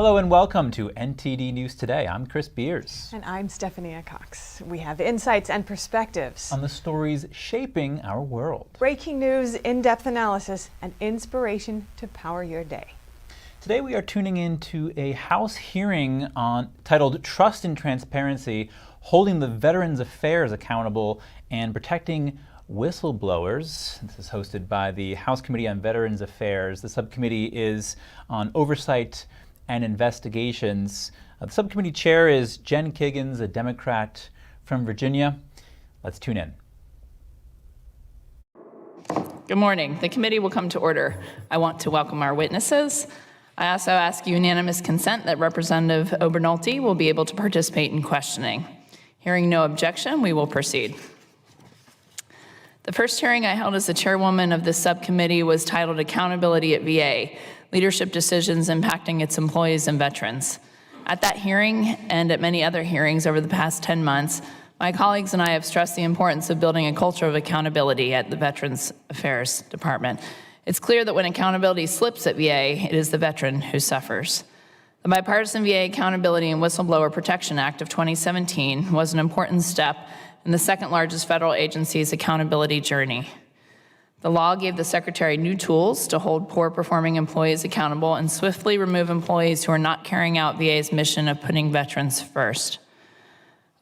Hello and welcome to NTD News Today. I'm Chris Beers. And I'm Stephanie Cox. We have insights and perspectives on the stories shaping our world. Breaking news, in-depth analysis, and inspiration to power your day. Today we are tuning in to a House hearing titled Trust and Transparency, Holding the Veterans Affairs Accountable and Protecting Whistleblowers. This is hosted by the House Committee on Veterans Affairs. The subcommittee is on oversight and investigations. The subcommittee chair is Jen Kiggins, a Democrat from Virginia. Let's tune in. Good morning. The committee will come to order. I want to welcome our witnesses. I also ask unanimous consent that Representative Obernolte will be able to participate in questioning. Hearing no objection, we will proceed. The first hearing I held as the chairwoman of this subcommittee was titled Accountability at VA, Leadership Decisions Impacting Its Employees and Veterans. At that hearing and at many other hearings over the past 10 months, my colleagues and I have stressed the importance of building a culture of accountability at the Veterans Affairs Department. It's clear that when accountability slips at VA, it is the veteran who suffers. The Bipartisan VA Accountability and Whistleblower Protection Act of 2017 was an important step in the second largest federal agency's accountability journey. The law gave the Secretary new tools to hold poor-performing employees accountable and swiftly remove employees who are not carrying out VA's mission of putting veterans first.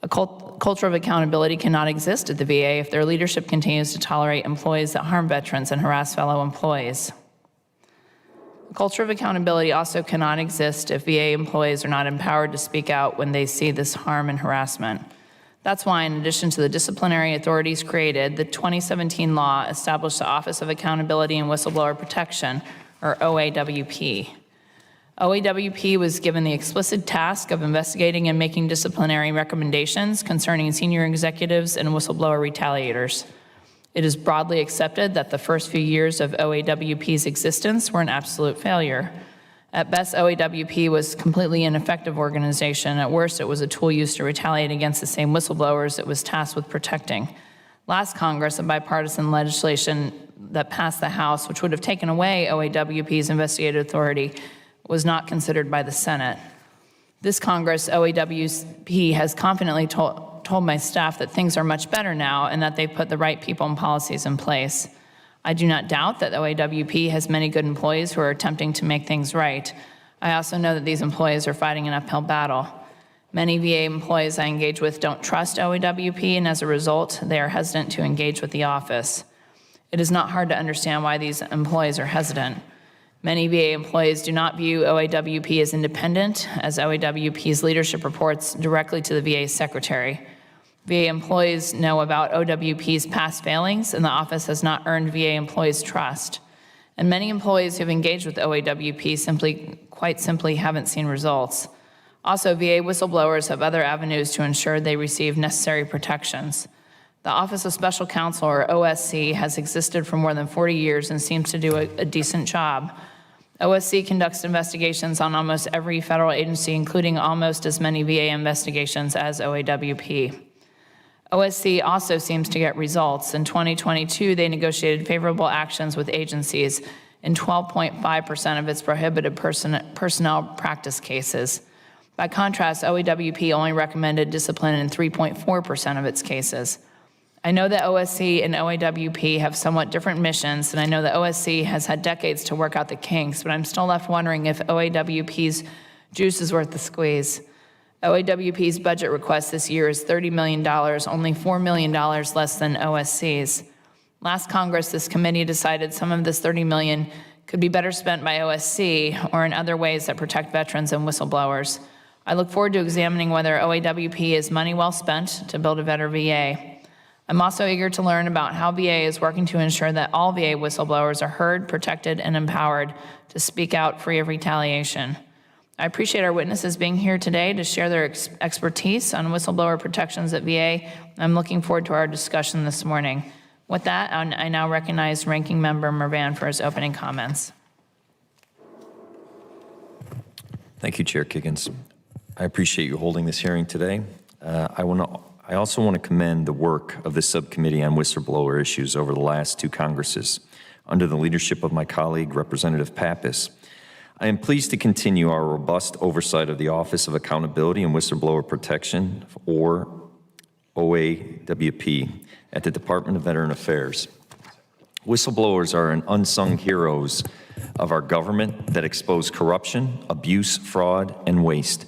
A culture of accountability cannot exist at the VA if their leadership continues to tolerate employees that harm veterans and harass fellow employees. A culture of accountability also cannot exist if VA employees are not empowered to speak out when they see this harm and harassment. That's why, in addition to the disciplinary authorities created, the 2017 law established the Office of Accountability and Whistleblower Protection, or OAWP. OAWP was given the explicit task of investigating and making disciplinary recommendations concerning senior executives and whistleblower retaliators. It is broadly accepted that the first few years of OAWP's existence were an absolute failure. At best, OAWP was a completely ineffective organization. At worst, it was a tool used to retaliate against the same whistleblowers it was tasked with protecting. Last Congress, a bipartisan legislation that passed the House, which would have taken away OAWP's investigative authority, was not considered by the Senate. This Congress, OAWP has confidently told my staff that things are much better now and that they've put the right people and policies in place. I do not doubt that OAWP has many good employees who are attempting to make things right. I also know that these employees are fighting an uphill battle. Many VA employees I engage with don't trust OAWP, and as a result, they are hesitant to engage with the office. It is not hard to understand why these employees are hesitant. Many VA employees do not view OAWP as independent, as OAWP's leadership reports directly to the VA secretary. VA employees know about OWP's past failings, and the office has not earned VA employees' trust. And many employees who have engaged with OAWP quite simply haven't seen results. Also, VA whistleblowers have other avenues to ensure they receive necessary protections. The Office of Special Counsel, or OSC, has existed for more than 40 years and seems to do a decent job. OSC conducts investigations on almost every federal agency, including almost as many VA investigations as OAWP. OSC also seems to get results. In 2022, they negotiated favorable actions with agencies in 12.5% of its prohibited personnel practice cases. By contrast, OAWP only recommended discipline in 3.4% of its cases. I know that OSC and OAWP have somewhat different missions, and I know that OSC has had decades to work out the kinks, but I'm still left wondering if OAWP's juice is worth the squeeze. OAWP's budget request this year is $30 million, only $4 million less than OSC's. Last Congress, this committee decided some of this $30 million could be better spent by OSC or in other ways that protect veterans and whistleblowers. I look forward to examining whether OAWP is money well spent to build a better VA. I'm also eager to learn about how VA is working to ensure that all VA whistleblowers are heard, protected, and empowered to speak out free of retaliation. I appreciate our witnesses being here today to share their expertise on whistleblower protections at VA. I'm looking forward to our discussion this morning. With that, I now recognize Ranking Member Mervan for his opening comments. Thank you, Chair Kiggins. I appreciate you holding this hearing today. I also want to commend the work of this subcommittee on whistleblower issues over the last two Congresses. Under the leadership of my colleague, Representative Pappas, I am pleased to continue our robust oversight of the Office of Accountability and Whistleblower Protection, or OAWP, at the Department of Veteran Affairs. Whistleblowers are an unsung heroes of our government that expose corruption, abuse, fraud, and waste.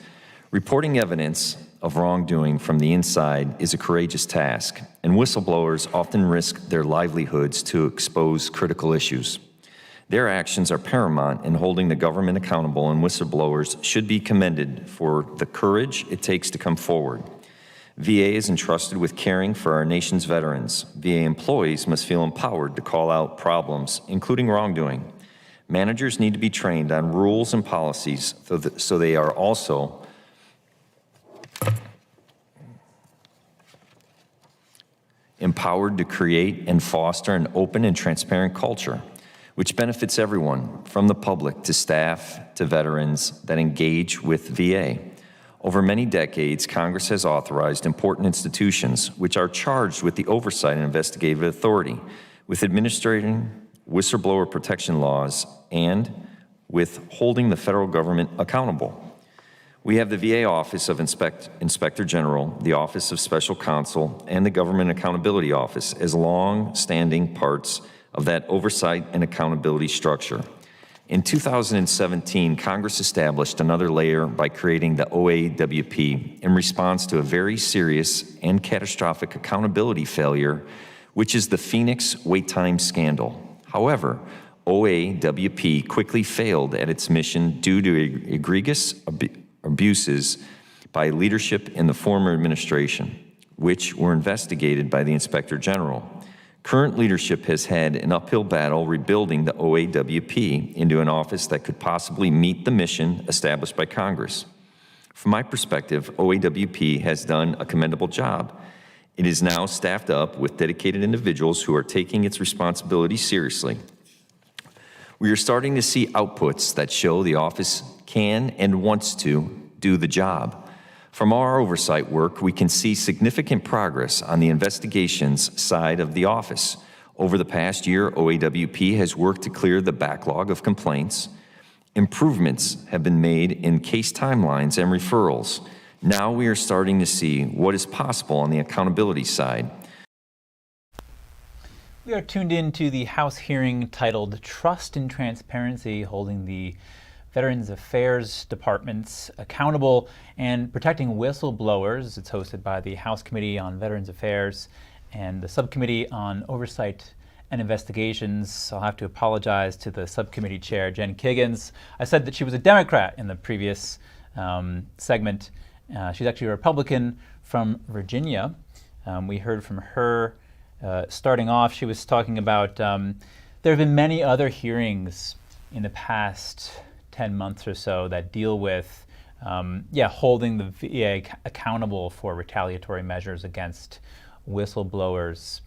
Reporting evidence of wrongdoing from the inside is a courageous task, and whistleblowers often risk their livelihoods to expose critical issues. Their actions are paramount in holding the government accountable, and whistleblowers should be commended for the courage it takes to come forward. VA is entrusted with caring for our nation's veterans. VA employees must feel empowered to call out problems, including wrongdoing. Managers need to be trained on rules and policies so they are also empowered to create and foster an open and transparent culture, which benefits everyone, from the public to staff to veterans that engage with VA. Over many decades, Congress has authorized important institutions which are charged with the oversight and investigative authority, with administering whistleblower protection laws, and with holding the federal government accountable. We have the VA Office of Inspector General, the Office of Special Counsel, and the Government Accountability Office as long-standing parts of that oversight and accountability structure. In 2017, Congress established another layer by creating the OAWP in response to a very serious and catastrophic accountability failure, which is the Phoenix wait time scandal. However, OAWP quickly failed at its mission due to egregious abuses by leadership in the former administration, which were investigated by the Inspector General. Current leadership has had an uphill battle rebuilding the OAWP into an office that could possibly meet the mission established by Congress. From my perspective, OAWP has done a commendable job. It is now staffed up with dedicated individuals who are taking its responsibility seriously. We are starting to see outputs that show the office can and wants to do the job. From our oversight work, we can see significant progress on the investigations side of the office. Over the past year, OAWP has worked to clear the backlog of complaints. Improvements have been made in case timelines and referrals. Now we are starting to see what is possible on the accountability side. We are tuned in to the House hearing titled Trust and Transparency, holding the Veterans Affairs Departments accountable and protecting whistleblowers. It's hosted by the House Committee on Veterans Affairs and the Subcommittee on Oversight and Investigations. I'll have to apologize to the subcommittee chair, Jen Kiggins. I said that she was a Democrat in the previous segment. She's actually a Republican from Virginia. We heard from her starting off. She was talking about there have been many other hearings in the past 10 months or so that deal with holding the VA accountable for retaliatory measures against whistleblowers.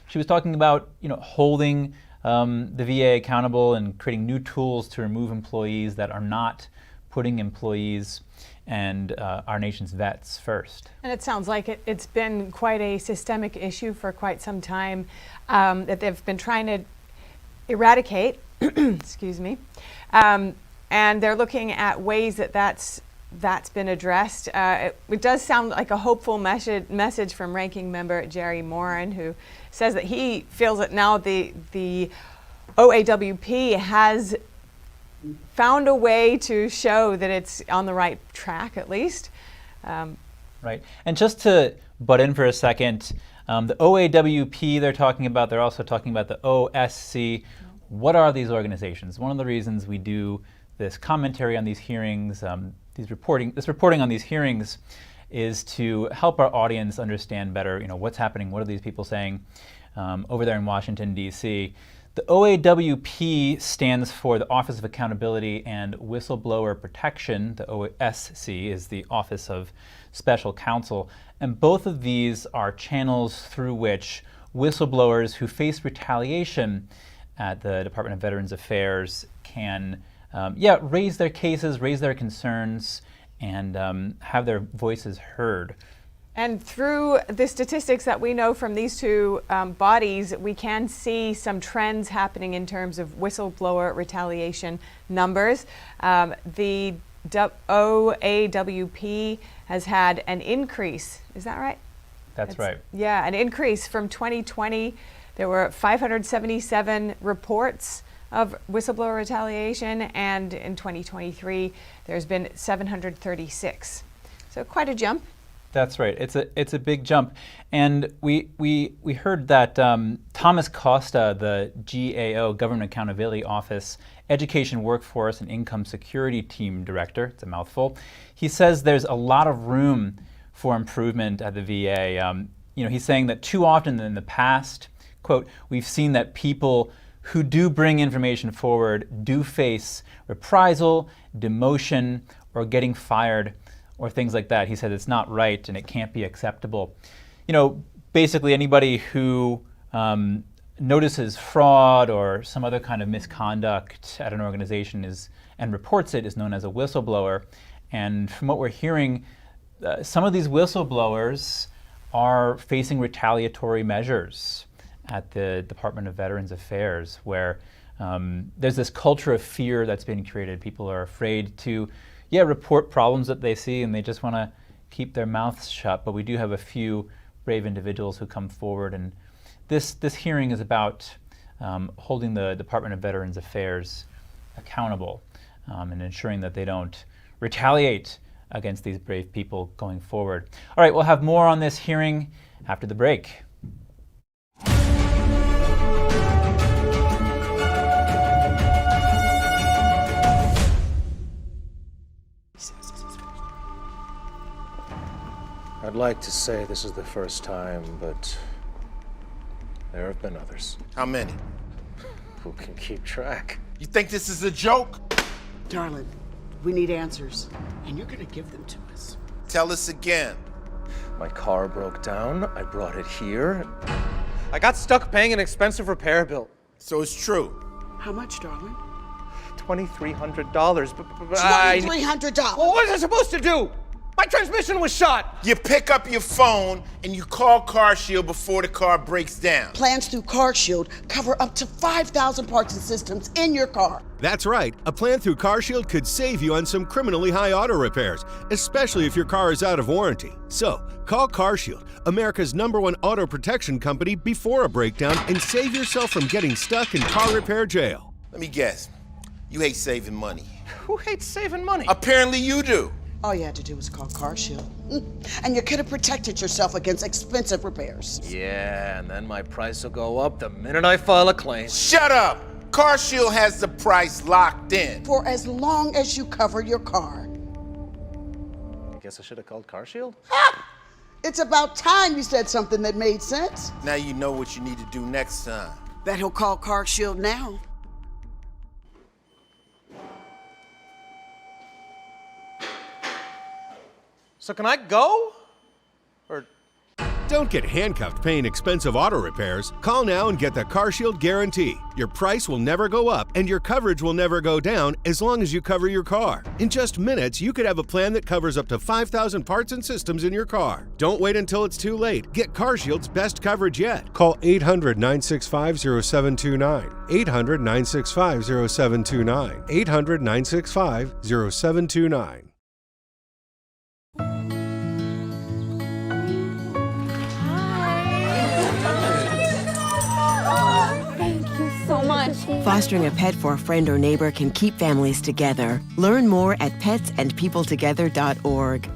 She was talking about holding the VA accountable and creating new tools to remove employees that are not putting employees and our nation's vets first. And it sounds like it's been quite a systemic issue for quite some time that they've been trying to eradicate. Excuse me. And they're looking at ways that's been addressed. It does sound like a hopeful message from Ranking Member Jerry Moran, who says that he feels that now the OAWP has found a way to show that it's on the right track, at least. Right. And just to butt in for a second, the OAWP they're also talking about the OSC. What are these organizations? One of the reasons we do this commentary on these hearings, this reporting on these hearings, is to help our audience understand better, what's happening, what are these people saying over there in Washington, D.C. The OAWP stands for the Office of Accountability and Whistleblower Protection. The OSC is the Office of Special Counsel. And both of these are channels through which whistleblowers who face retaliation at the Department of Veterans Affairs can raise their cases, raise their concerns, and have their voices heard. And through the statistics that we know from these two bodies, we can see some trends happening in terms of whistleblower retaliation numbers. The OAWP has had an increase. Is that right? That's right. Yeah, an increase from 2020. There were 577 reports of whistleblower retaliation, and in 2023, there's been 736. So quite a jump. That's right. It's a big jump, and we heard that Thomas Costa, the GAO, Government Accountability Office, Education, Workforce, and Income Security Team Director. It's a mouthful. He says there's a lot of room for improvement at the VA. He's saying that too often in the past, quote, we've seen that people who do bring information forward do face reprisal, demotion, or getting fired, or things like that. He said it's not right and it can't be acceptable. Basically anybody who notices fraud or some other kind of misconduct at an organization and reports it is known as a whistleblower. And from what we're hearing, some of these whistleblowers are facing retaliatory measures at the Department of Veterans Affairs, where there's this culture of fear that's been created. People are afraid to report problems that they see, and they just want to keep their mouths shut. But we do have a few brave individuals who come forward, and this hearing is about holding the Department of Veterans Affairs accountable and ensuring that they don't retaliate against these brave people going forward. All right, we'll have more on this hearing after the break. I'd like to say this is the first time, but there have been others. How many? Who can keep track? You think this is a joke? Darling, we need answers, and you're gonna give them to us. Tell us again. My car broke down. I brought it here. I got stuck paying an expensive repair bill. So it's true. How much, darling? $2,300. $2,300. What was I supposed to do? My transmission was shot. You pick up your phone and you call CarShield before the car breaks down. Plans through CarShield cover up to 5,000 parts and systems in your car. That's right. A plan through CarShield could save you on some criminally high auto repairs, especially if your car is out of warranty. So, call CarShield, America's #1 auto protection company, before a breakdown and save yourself from getting stuck in car repair jail. Let me guess. You hate saving money. Who hates saving money? Apparently you do. All you had to do was call CarShield. And you could have protected yourself against expensive repairs. Yeah, and then my price will go up the minute I file a claim. Shut up! CarShield has the price locked in. For as long as you cover your car. I guess I should have called CarShield? It's about time you said something that made sense. Now you know what you need to do next time. Bet he'll call CarShield now. So can I go? Or Don't get handcuffed paying expensive auto repairs. Call now and get the CarShield guarantee. Your price will never go up and your coverage will never go down as long as you cover your car. In just minutes, you could have a plan that covers up to 5,000 parts and systems in your car. Don't wait until it's too late. Get CarShield's best coverage yet. Call 800-965-0729. 800-965-0729. 800-965-0729. Fostering a pet for a friend or neighbor can keep families together. Learn more at petsandpeopletogether.org.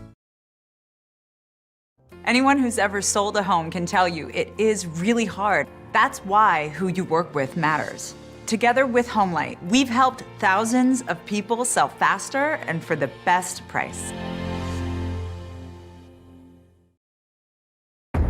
Anyone who's ever sold a home can tell you it is really hard. That's why who you work with matters. Together with Homelight, we've helped thousands of people sell faster and for the best price.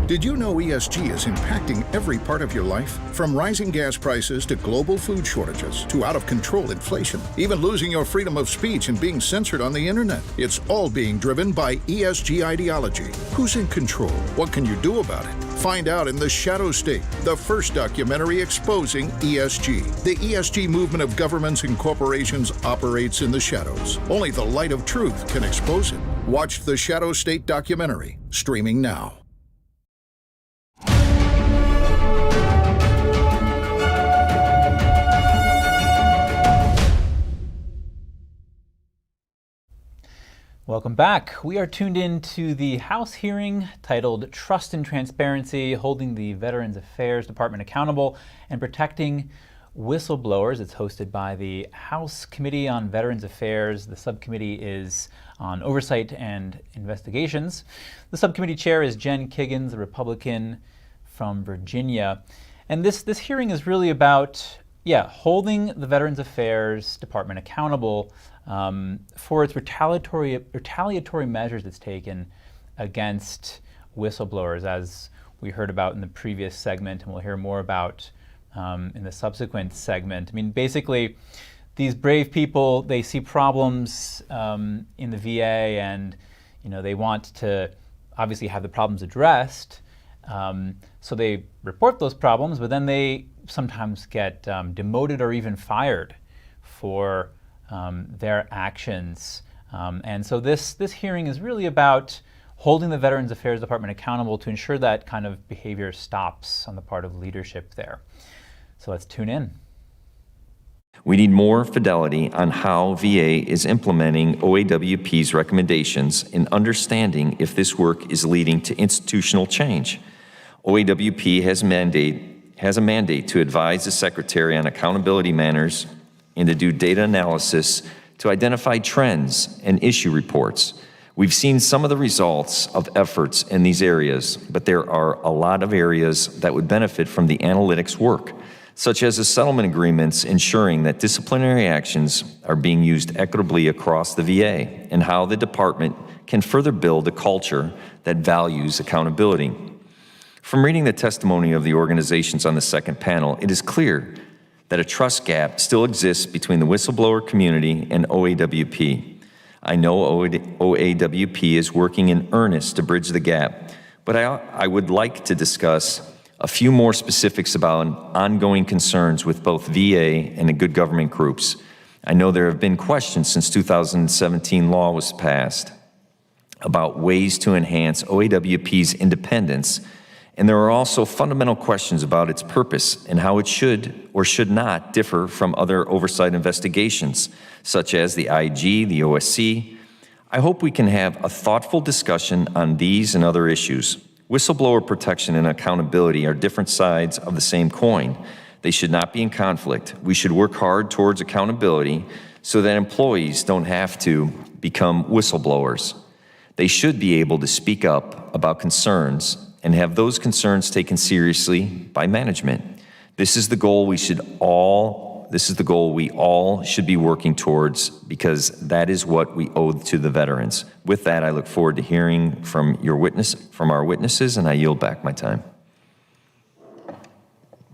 Did you know ESG is impacting every part of your life? From rising gas prices to global food shortages to out-of-control inflation, even losing your freedom of speech and being censored on the internet. It's all being driven by ESG ideology. Who's in control? What can you do about it? Find out in The Shadow State, the first documentary exposing ESG. The ESG movement of governments and corporations operates in the shadows. Only the light of truth can expose it. Watch the Shadow State documentary, streaming now. Welcome back. We are tuned in to the House hearing titled Trust and Transparency, Holding the Veterans Affairs Department Accountable and Protecting Whistleblowers. It's hosted by the House Committee on Veterans Affairs. The subcommittee is on Oversight and Investigations. The subcommittee chair is Jen Kiggins, a Republican from Virginia. And this hearing is really about, holding the Veterans Affairs Department accountable for its retaliatory measures it's taken against whistleblowers, as we heard about in the previous segment, and we'll hear more about in the subsequent segment. I mean, basically, these brave people, they see problems in the VA, and they want to obviously have the problems addressed. So they report those problems, but then they sometimes get demoted or even fired for their actions. And so this hearing is really about holding the Veterans Affairs Department accountable to ensure that kind of behavior stops on the part of leadership there. So let's tune in. We need more fidelity on how VA is implementing OAWP's recommendations and understanding if this work is leading to institutional change. OAWP has a mandate to advise the Secretary on accountability matters and to do data analysis to identify trends and issue reports. We've seen some of the results of efforts in these areas, but there are a lot of areas that would benefit from the analytics work, such as the settlement agreements ensuring that disciplinary actions are being used equitably across the VA, and how the department can further build a culture that values accountability. From reading the testimony of the organizations on the second panel, it is clear that a trust gap still exists between the whistleblower community and OAWP. I know OAWP is working in earnest to bridge the gap, but I would like to discuss a few more specifics about ongoing concerns with both VA and the good government groups. I know there have been questions since 2017 law was passed about ways to enhance OAWP's independence, and there are also fundamental questions about its purpose and how it should or should not differ from other oversight investigations, such as the IG, the OSC. I hope we can have a thoughtful discussion on these and other issues. Whistleblower protection and accountability are different sides of the same coin. They should not be in conflict. We should work hard towards accountability so that employees don't have to become whistleblowers. They should be able to speak up about concerns and have those concerns taken seriously by management. This is the goal we all should be working towards, because that is what we owe to the veterans. With that, I look forward to hearing from our witnesses, and I yield back my time.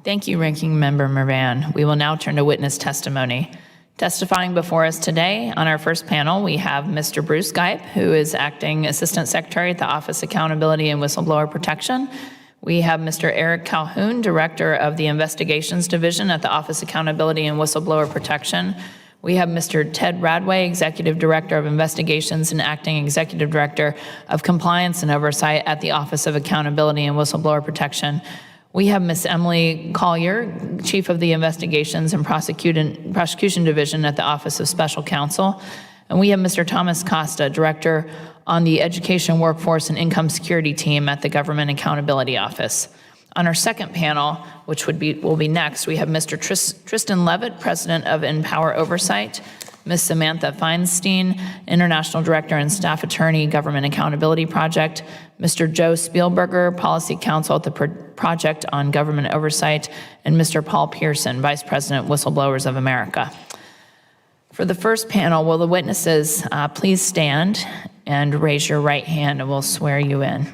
Thank you, Ranking Member Mervan. We will now turn to witness testimony. Testifying before us today on our first panel, we have Mr. Bruce Gipe, who is Acting Assistant Secretary at the Office of Accountability and Whistleblower Protection. We have Mr. Eric Calhoun, Director of the Investigations Division at the Office of Accountability and Whistleblower Protection. We have Mr. Ted Radway, Executive Director of Investigations and Acting Executive Director of Compliance and Oversight at the Office of Accountability and Whistleblower Protection. We have Ms. Emily Collier, Chief of the Investigations and Prosecution Division at the Office of Special Counsel. And we have Mr. Thomas Costa, Director on the Education, Workforce, and Income Security Team at the Government Accountability Office. On our second panel, which will be next, we have Mr. Tristan Levitt, President of Empower Oversight, Ms. Samantha Feinstein, International Director and Staff Attorney, Government Accountability Project, Mr. Joe Spielberger, Policy Counsel at the Project on Government Oversight, and Mr. Paul Pearson, Vice President, Whistleblowers of America. For the first panel, will the witnesses please stand and raise your right hand, and we'll swear you in.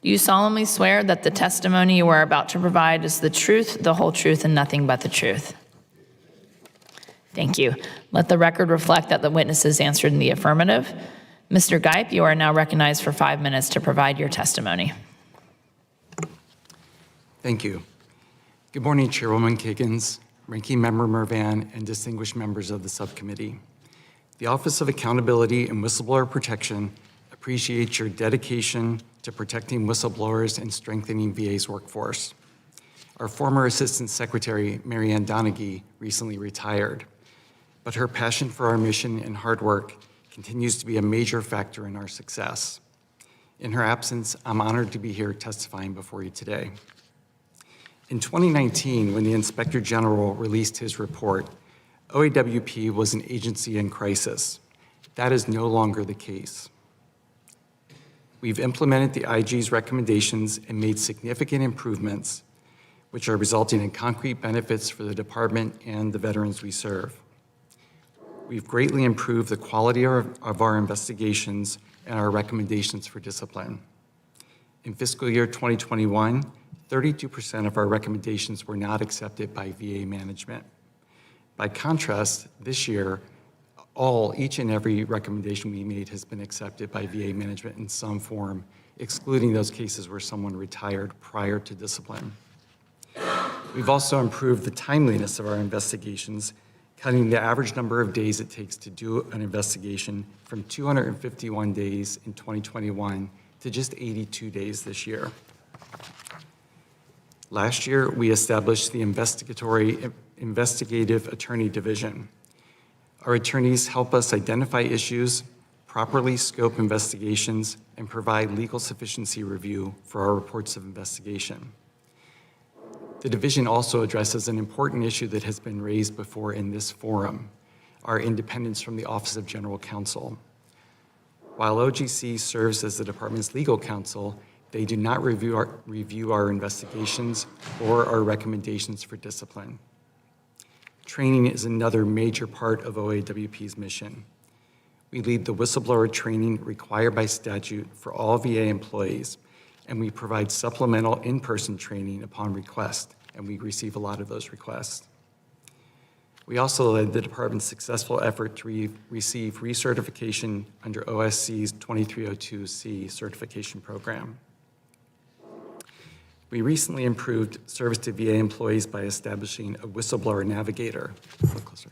Do you solemnly swear that the testimony you are about to provide is the truth, the whole truth, and nothing but the truth? Thank you. Let the record reflect that the witnesses answered in the affirmative. Mr. Gipe, you are now recognized for 5 minutes to provide your testimony. Thank you. Good morning, Chairwoman Kiggins, Ranking Member Mervan, and distinguished members of the subcommittee. The Office of Accountability and Whistleblower Protection appreciates your dedication to protecting whistleblowers and strengthening VA's workforce. Our former Assistant Secretary, Mary Ann Donaghy, recently retired, but her passion for our mission and hard work continues to be a major factor in our success. In her absence, I'm honored to be here testifying before you today. In 2019, when the Inspector General released his report, OAWP was an agency in crisis. That is no longer the case. We've implemented the IG's recommendations and made significant improvements, which are resulting in concrete benefits for the department and the veterans we serve. We've greatly improved the quality of our investigations and our recommendations for discipline. In fiscal year 2021, 32% of our recommendations were not accepted by VA management. By contrast, this year, each and every recommendation we made has been accepted by VA management in some form, excluding those cases where someone retired prior to discipline. We've also improved the timeliness of our investigations, cutting the average number of days it takes to do an investigation from 251 days in 2021 to just 82 days this year. Last year, we established the Investigative Attorney Division. Our attorneys help us identify issues, properly scope investigations, and provide legal sufficiency review for our reports of investigation. The division also addresses an important issue that has been raised before in this forum, our independence from the Office of General Counsel. While OGC serves as the department's legal counsel, they do not review our investigations or our recommendations for discipline. Training is another major part of OAWP's mission. We lead the whistleblower training required by statute for all VA employees, and we provide supplemental in-person training upon request, and we receive a lot of those requests. We also led the department's successful effort to receive recertification under OSC's 2302C certification program. We recently improved service to VA employees by establishing a whistleblower navigator. A little closer.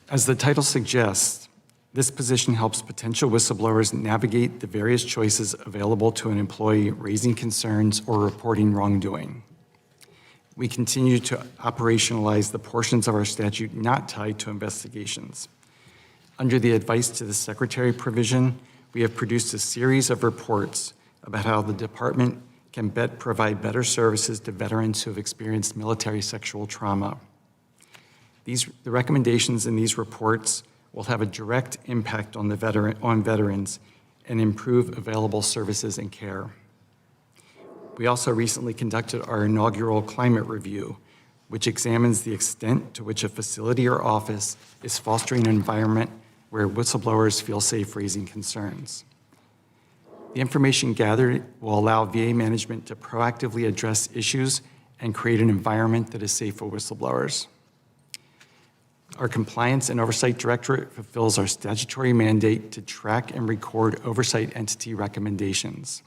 As the title suggests, this position helps potential whistleblowers navigate the various choices available to an employee raising concerns or reporting wrongdoing. We continue to operationalize the portions of our statute not tied to investigations. Under the advice to the Secretary provision, we have produced a series of reports about how the department can provide better services to veterans who have experienced military sexual trauma. The recommendations in these reports will have a direct impact on veterans and improve available services and care. We also recently conducted our inaugural climate review, which examines the extent to which a facility or office is fostering an environment where whistleblowers feel safe raising concerns. The information gathered will allow VA management to proactively address issues and create an environment that is safe for whistleblowers. Our Compliance and Oversight Directorate fulfills our statutory mandate to track and record oversight entity recommendations.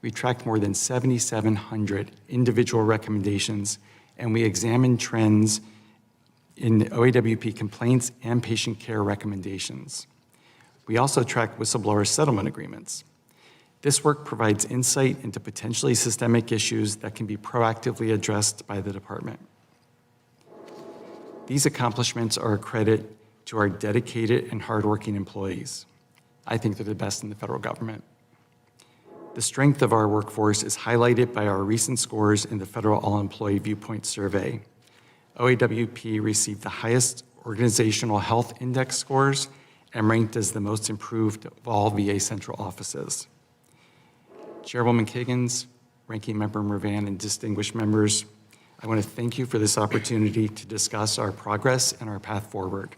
We tracked more than 7,700 individual recommendations, and we examined trends in OAWP complaints and patient care recommendations. We also track whistleblower settlement agreements. This work provides insight into potentially systemic issues that can be proactively addressed by the department. These accomplishments are a credit to our dedicated and hardworking employees. I think they're the best in the federal government. The strength of our workforce is highlighted by our recent scores in the Federal All-Employee Viewpoint Survey. OAWP received the highest organizational health index scores and ranked as the most improved of all VA central offices. Chairwoman Kiggins, Ranking Member Mervan, and distinguished members, I want to thank you for this opportunity to discuss our progress and our path forward.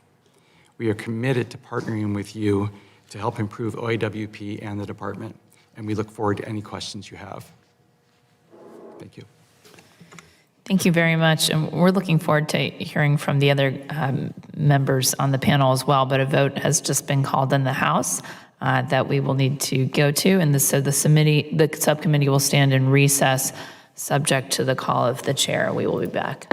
We are committed to partnering with you to help improve OAWP and the department, and we look forward to any questions you have. Thank you. Thank you very much. And we're looking forward to hearing from the other members on the panel as well, but a vote has just been called in the House that we will need to go to. And so the subcommittee will stand in recess subject to the call of the chair. We will be back.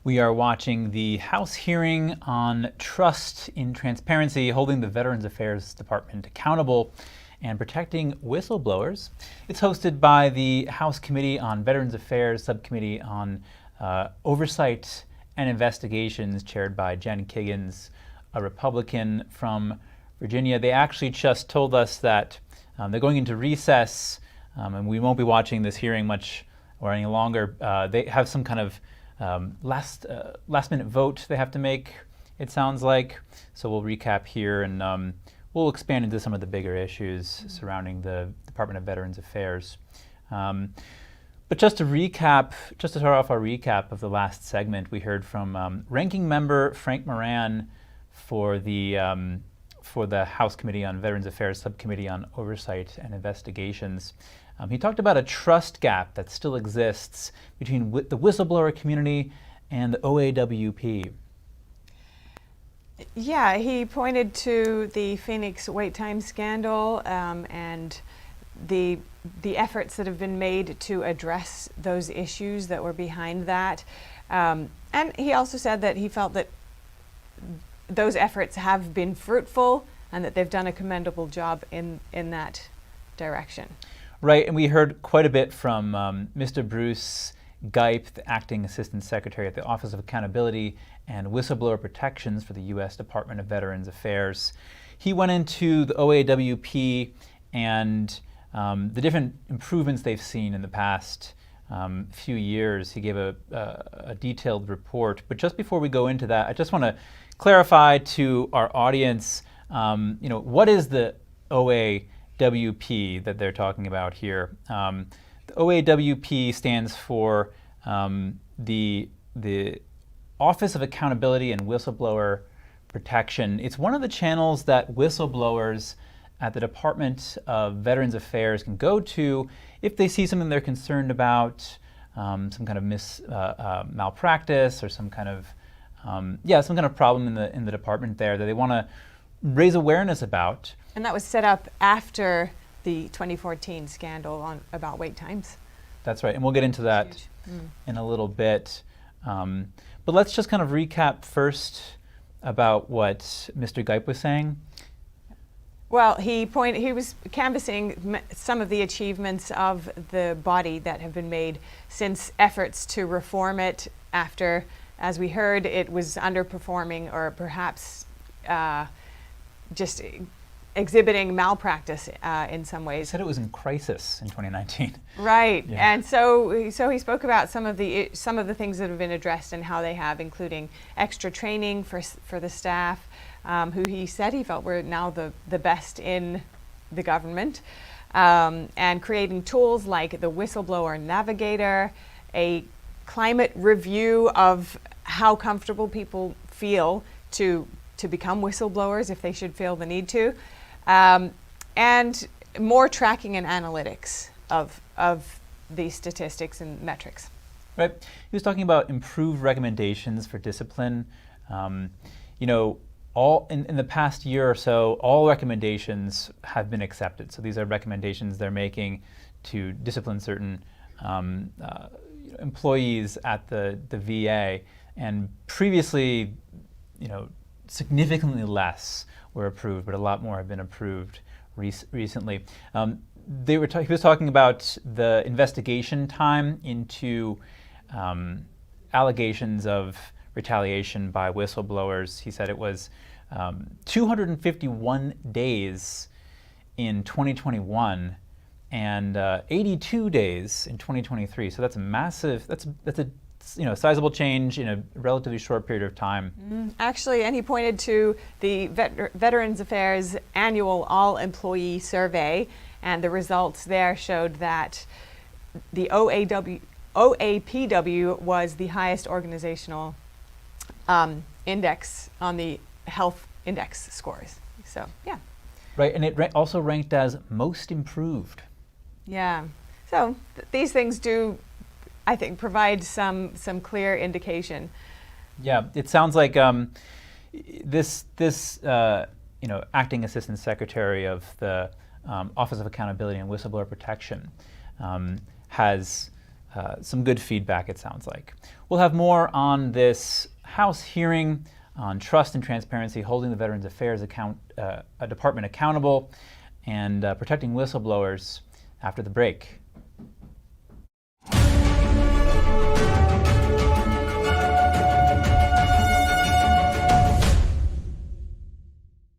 We are watching the House hearing on trust in transparency, holding the Veterans Affairs Department accountable and protecting whistleblowers. It's hosted by the House Committee on Veterans Affairs, Subcommittee on Oversight and Investigations, chaired by Jen Kiggins, a Republican from Virginia. They actually just told us that they're going into recess, and we won't be watching this hearing much or any longer. They have some kind of last minute vote they have to make, it sounds like. So we'll recap here, and we'll expand into some of the bigger issues surrounding the Department of Veterans Affairs. But just to start off our recap of the last segment, we heard from Ranking Member Frank Moran for the House Committee on Veterans Affairs, Subcommittee on Oversight and Investigations. He talked about a trust gap that still exists between the whistleblower community and the OAWP. Yeah, he pointed to the Phoenix wait time scandal and the efforts that have been made to address those issues that were behind that. And he also said that he felt that those efforts have been fruitful and that they've done a commendable job in that direction. Right, and we heard quite a bit from Mr. Bruce Geip, the Acting Assistant Secretary at the Office of Accountability and Whistleblower Protections for the U.S. Department of Veterans Affairs. He went into the OAWP and the different improvements they've seen in the past few years. He gave a detailed report. But just before we go into that, I just want to clarify to our audience, what is the OAWP that they're talking about here? The OAWP stands for the Office of Accountability and Whistleblower Protection. It's one of the channels that whistleblowers at the Department of Veterans Affairs can go to if they see something they're concerned about, some kind of malpractice or some kind of problem in the department there that they want to raise awareness about. And that was set up after the 2014 scandal about wait times. That's right, and we'll get into that in a little bit. But let's just kind of recap first about what Mr. Geip was saying. Well, he was canvassing some of the achievements of the body that have been made since efforts to reform it after, as we heard, it was underperforming or perhaps just exhibiting malpractice in some ways. He said it was in crisis in 2019. Right, yeah. And so he spoke about some of the things that have been addressed and how they have, including extra training for the staff, who he said he felt were now the best in the government, and creating tools like the Whistleblower Navigator, a climate review of how comfortable people feel to become whistleblowers if they should feel the need to, and more tracking and analytics of these statistics and metrics. Right. He was talking about improved recommendations for discipline. All in the past year or so, all recommendations have been accepted. So these are recommendations they're making to discipline certain employees at the VA, and previously, significantly less were approved, but a lot more have been approved recently. He was talking about the investigation time into allegations of retaliation by whistleblowers. He said it was 251 days in 2021 and 82 days in 2023. So that's a massive. That's a sizable change in a relatively short period of time. Actually, and he pointed to the Veterans Affairs annual all-employee survey, and the results there showed that the OAPW was the highest organizational index on the health index scores. So, yeah. Right, and it also ranked as most improved. Yeah. So these things do, I think, provide some clear indication. Yeah, it sounds like this acting assistant secretary of the Office of Accountability and Whistleblower Protection has some good feedback, it sounds like. We'll have more on this House hearing on trust and transparency, holding the Veterans Affairs Department accountable, and protecting whistleblowers after the break.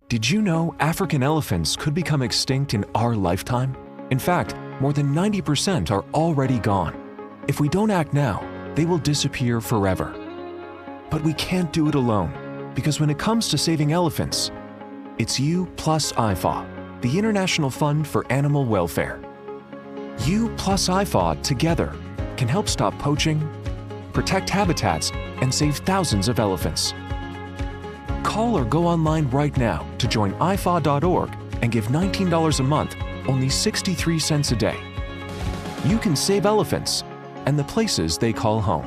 Did you know African elephants could become extinct in our lifetime? In fact, more than 90% are already gone. If we don't act now, they will disappear forever. But we can't do it alone, because when it comes to saving elephants, it's you plus IFAW, the International Fund for Animal Welfare. You plus IFAW together can help stop poaching, protect habitats, and save thousands of elephants. Call or go online right now to join ifaw.org and give $19 a month, only 63 cents a day. You can save elephants and the places they call home.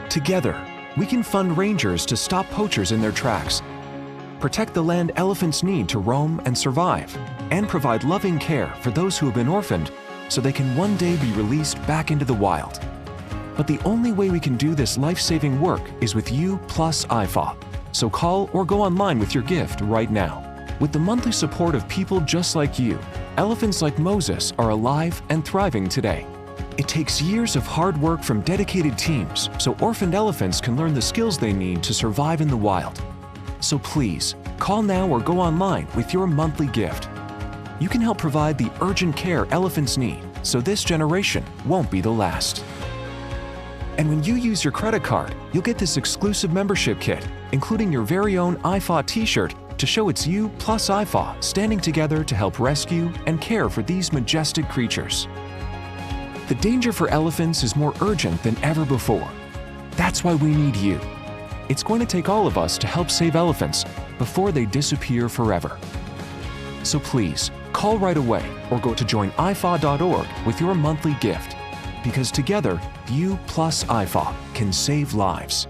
Together, we can fund rangers to stop poachers in their tracks, protect the land elephants need to roam and survive, and provide loving care for those who have been orphaned so they can one day be released back into the wild. But the only way we can do this life-saving work is with you plus IFAW. So call or go online with your gift right now. With the monthly support of people just like you, elephants like Moses are alive and thriving today. It takes years of hard work from dedicated teams so orphaned elephants can learn the skills they need to survive in the wild. So please, call now or go online with your monthly gift. You can help provide the urgent care elephants need so this generation won't be the last. And when you use your credit card, you'll get this exclusive membership kit, including your very own IFAW t-shirt to show it's you plus IFAW standing together to help rescue and care for these majestic creatures. The danger for elephants is more urgent than ever before. That's why we need you. It's going to take all of us to help save elephants before they disappear forever. So please, call right away or go to joinifaw.org with your monthly gift. Because together, you plus IFAW can save lives.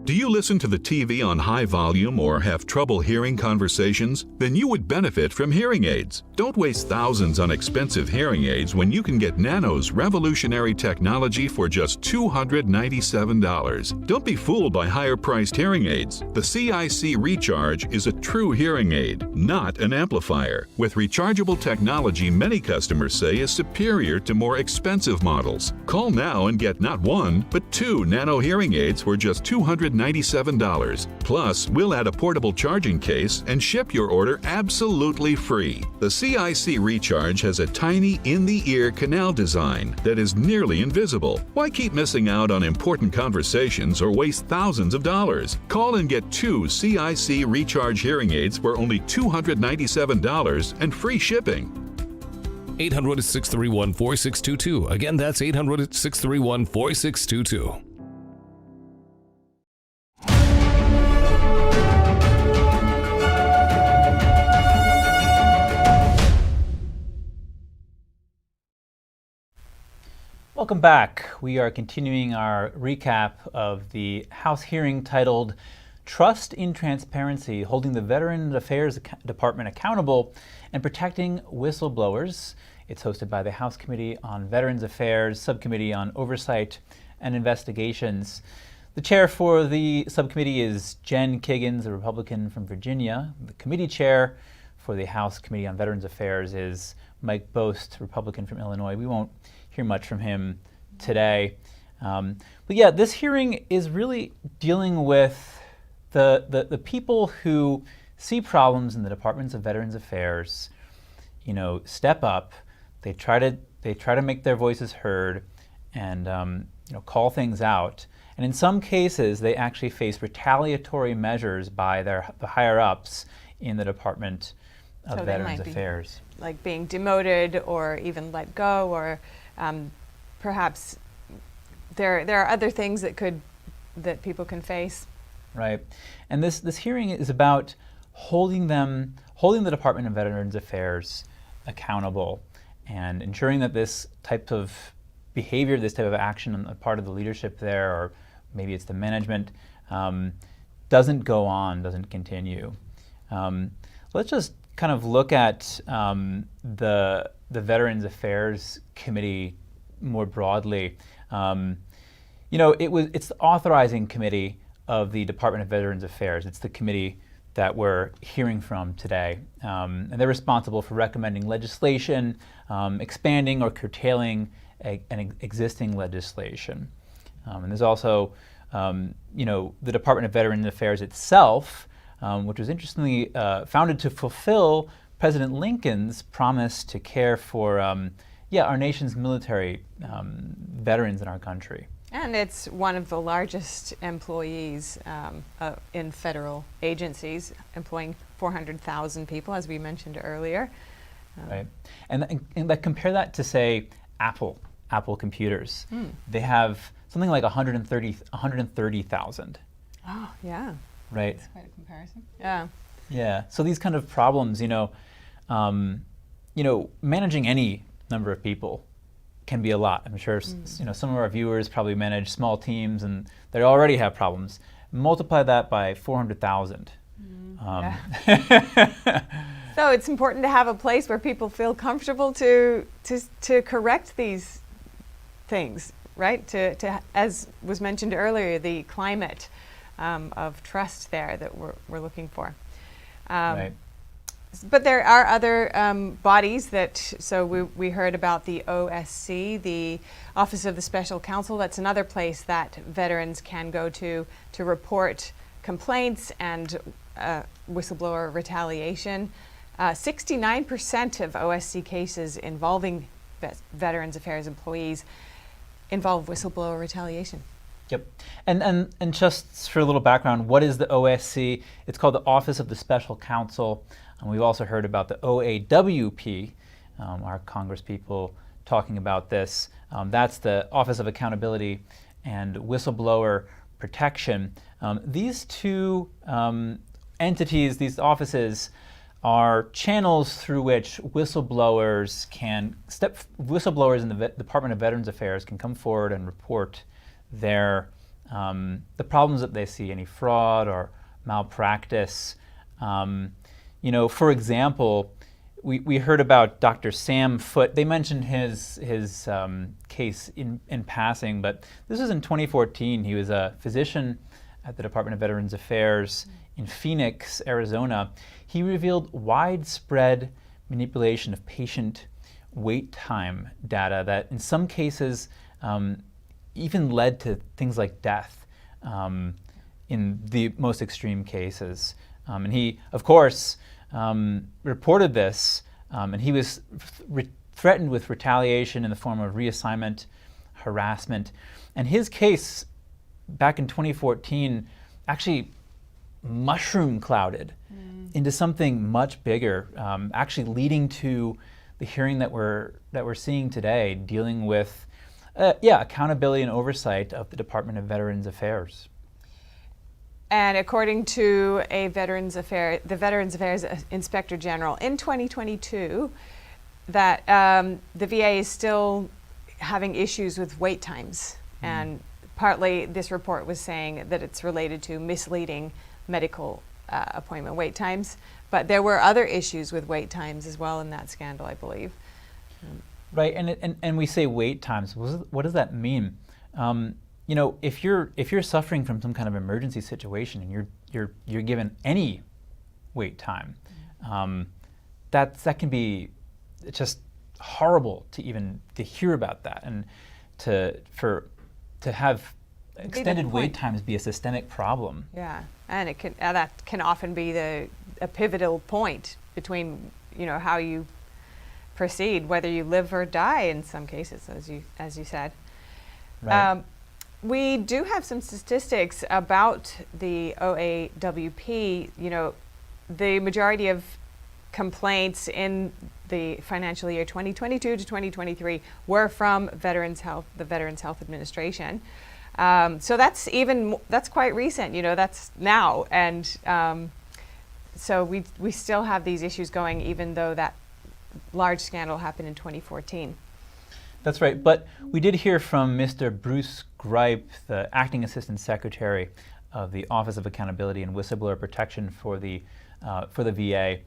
Do you listen to the TV on high volume or have trouble hearing conversations? Then you would benefit from hearing aids. Don't waste thousands on expensive hearing aids when you can get Nano's revolutionary technology for just $297. Don't be fooled by higher-priced hearing aids. The CIC Recharge is a true hearing aid, not an amplifier. With rechargeable technology many customers say is superior to more expensive models. Call now and get not one, but two Nano hearing aids for just $297. Plus, we'll add a portable charging case and ship your order absolutely free. The CIC Recharge has a tiny in-the-ear canal design that is nearly invisible. Why keep missing out on important conversations or waste thousands of dollars? Call and get two CIC Recharge hearing aids for only $297 and free shipping. 800-631-4622. Again, that's 800-631-4622. Welcome back. We are continuing our recap of the House hearing titled Trust in Transparency, Holding the Veterans Affairs Department Accountable and Protecting Whistleblowers. It's hosted by the House Committee on Veterans Affairs, Subcommittee on Oversight and Investigations. The chair for the subcommittee is Jen Kiggins, a Republican from Virginia. The committee chair for the House Committee on Veterans Affairs is Mike Bost, Republican from Illinois. We won't hear much from him today. But yeah, this hearing is really dealing with the people who see problems in the Departments of Veterans Affairs, step up. They try to make their voices heard and call things out. And in some cases, they actually face retaliatory measures by the higher ups in the Department of Veterans Affairs. Like being demoted or even let go, or perhaps there are other things that people can face. Right, and this hearing is about holding the Department of Veterans Affairs accountable and ensuring that this type of behavior, this type of action on the part of the leadership there, or maybe it's the management, doesn't go on, doesn't continue. Let's just kind of look at the Veterans Affairs Committee more broadly, it's the authorizing committee of the Department of Veterans Affairs. It's the committee that we're hearing from today. And they're responsible for recommending legislation, expanding or curtailing existing legislation. And there's also, the Department of Veterans Affairs itself, which was interestingly founded to fulfill President Lincoln's promise to care for our nation's military veterans in our country. And it's one of the largest employees in federal agencies, employing 400,000 people, as we mentioned earlier. Right. And compare that to, say, Apple computers. They have something like 130,000. Oh, yeah. Right. That's quite a comparison. Yeah. Yeah. So these kind of problems, managing any number of people can be a lot. I'm sure some of our viewers probably manage small teams and they already have problems. Multiply that by 400,000. So it's important to have a place where people feel comfortable to correct these things, right? To as was mentioned earlier, the climate of trust there that we're looking for. Right. But there are other bodies so we heard about the OSC, the Office of the Special Counsel. That's another place that veterans can go to report complaints and whistleblower retaliation. 69% of OSC cases involving Veterans Affairs employees involve whistleblower retaliation. Yep. And just for a little background, what is the OSC? It's called the Office of the Special Counsel. And we've also heard about the OAWP, our Congress people talking about this. That's the Office of Accountability and Whistleblower Protection. These two entities, these offices, are channels through which whistleblowers in the Department of Veterans Affairs can come forward and report the problems that they see, any fraud or malpractice. For example, we heard about Dr. Sam Foote. They mentioned his case in passing, but this was in 2014. He was a physician at the Department of Veterans Affairs in Phoenix, Arizona. He revealed widespread manipulation of patient wait time data that in some cases even led to things like death in the most extreme cases. And he, of course, reported this, and he was threatened with retaliation in the form of reassignment, harassment. And his case back in 2014 actually mushroom clouded into something much bigger, actually leading to the hearing that we're seeing today, dealing with accountability and oversight of the Department of Veterans Affairs. And according to the Veterans Affairs Inspector General in 2022, that the VA is still having issues with wait times. And partly this report was saying that it's related to misleading medical appointment wait times. But there were other issues with wait times as well in that scandal, I believe. Right, and we say wait times. What does that mean? If you're suffering from some kind of emergency situation and you're given any wait time, that can be just horrible to hear about that, and to have extended wait times be a systemic problem. Yeah, and that can often be a pivotal point between how you proceed, whether you live or die in some cases, as you said. Right. We do have some statistics about the OAWP. The majority of complaints in the financial year 2022 to 2023 were from the Veterans Health Administration. So that's quite recent. That's now, and so we still have these issues going, even though that large scandal happened in 2014. That's right, but we did hear from Mr. Bruce Gripe, the Acting Assistant Secretary of the Office of Accountability and Whistleblower Protection for the VA.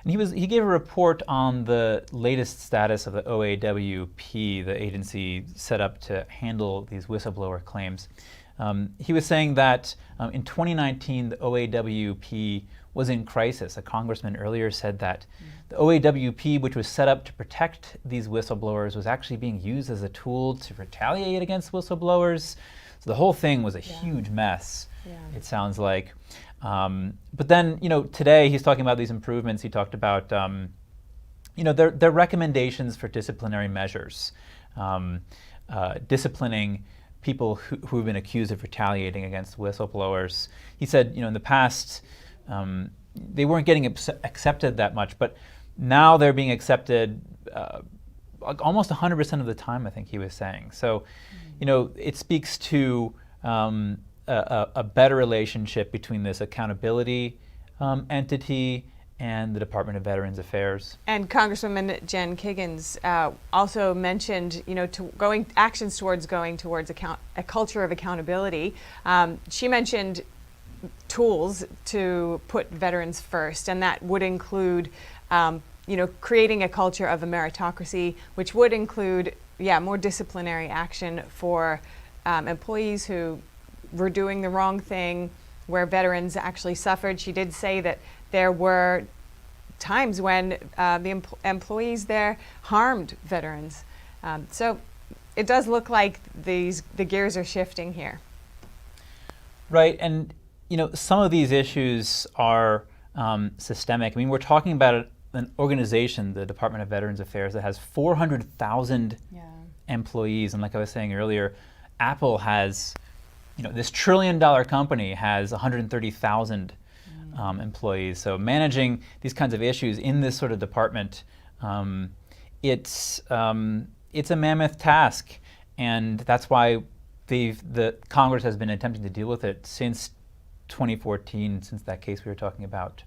And he gave a report on the latest status of the OAWP, the agency set up to handle these whistleblower claims. He was saying that in 2019, the OAWP was in crisis. A congressman earlier said that the OAWP, which was set up to protect these whistleblowers, was actually being used as a tool to retaliate against whistleblowers. So the whole thing was a huge mess, it sounds like. But then, today he's talking about these improvements. He talked about, their recommendations for disciplinary measures, disciplining people who have been accused of retaliating against whistleblowers. He said, in the past, they weren't getting accepted that much, but now they're being accepted almost 100% of the time, I think he was saying. So, it speaks to a better relationship between this accountability entity and the Department of Veterans Affairs. And Congresswoman Jen Kiggins also mentioned, actions towards going towards a culture of accountability. She mentioned tools to put veterans first, and that would include, creating a culture of a meritocracy, which would include, more disciplinary action for employees who were doing the wrong thing, where veterans actually suffered. She did say that there were times when the employees there harmed veterans. So it does look like the gears are shifting here. Right, and some of these issues are systemic. I mean, we're talking about an organization, the Department of Veterans Affairs, that has 400,000 employees, and like I was saying earlier, Apple has, this $1 trillion company has 130,000 employees. So managing these kinds of issues in this sort of department, it's a mammoth task, and that's why the Congress has been attempting to deal with it since 2014, since that case we were talking about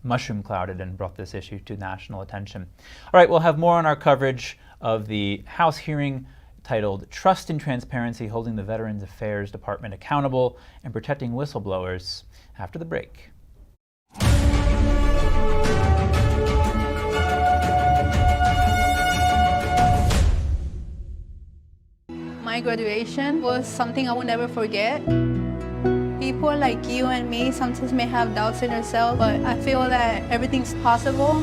mushroom clouded and brought this issue to national attention. All right, we'll have more on our coverage of the House hearing titled Trust and Transparency, Holding the Veterans Affairs Department Accountable and Protecting Whistleblowers after the break. My graduation was something I will never forget. People like you and me sometimes may have doubts in yourself, but I feel that everything's possible.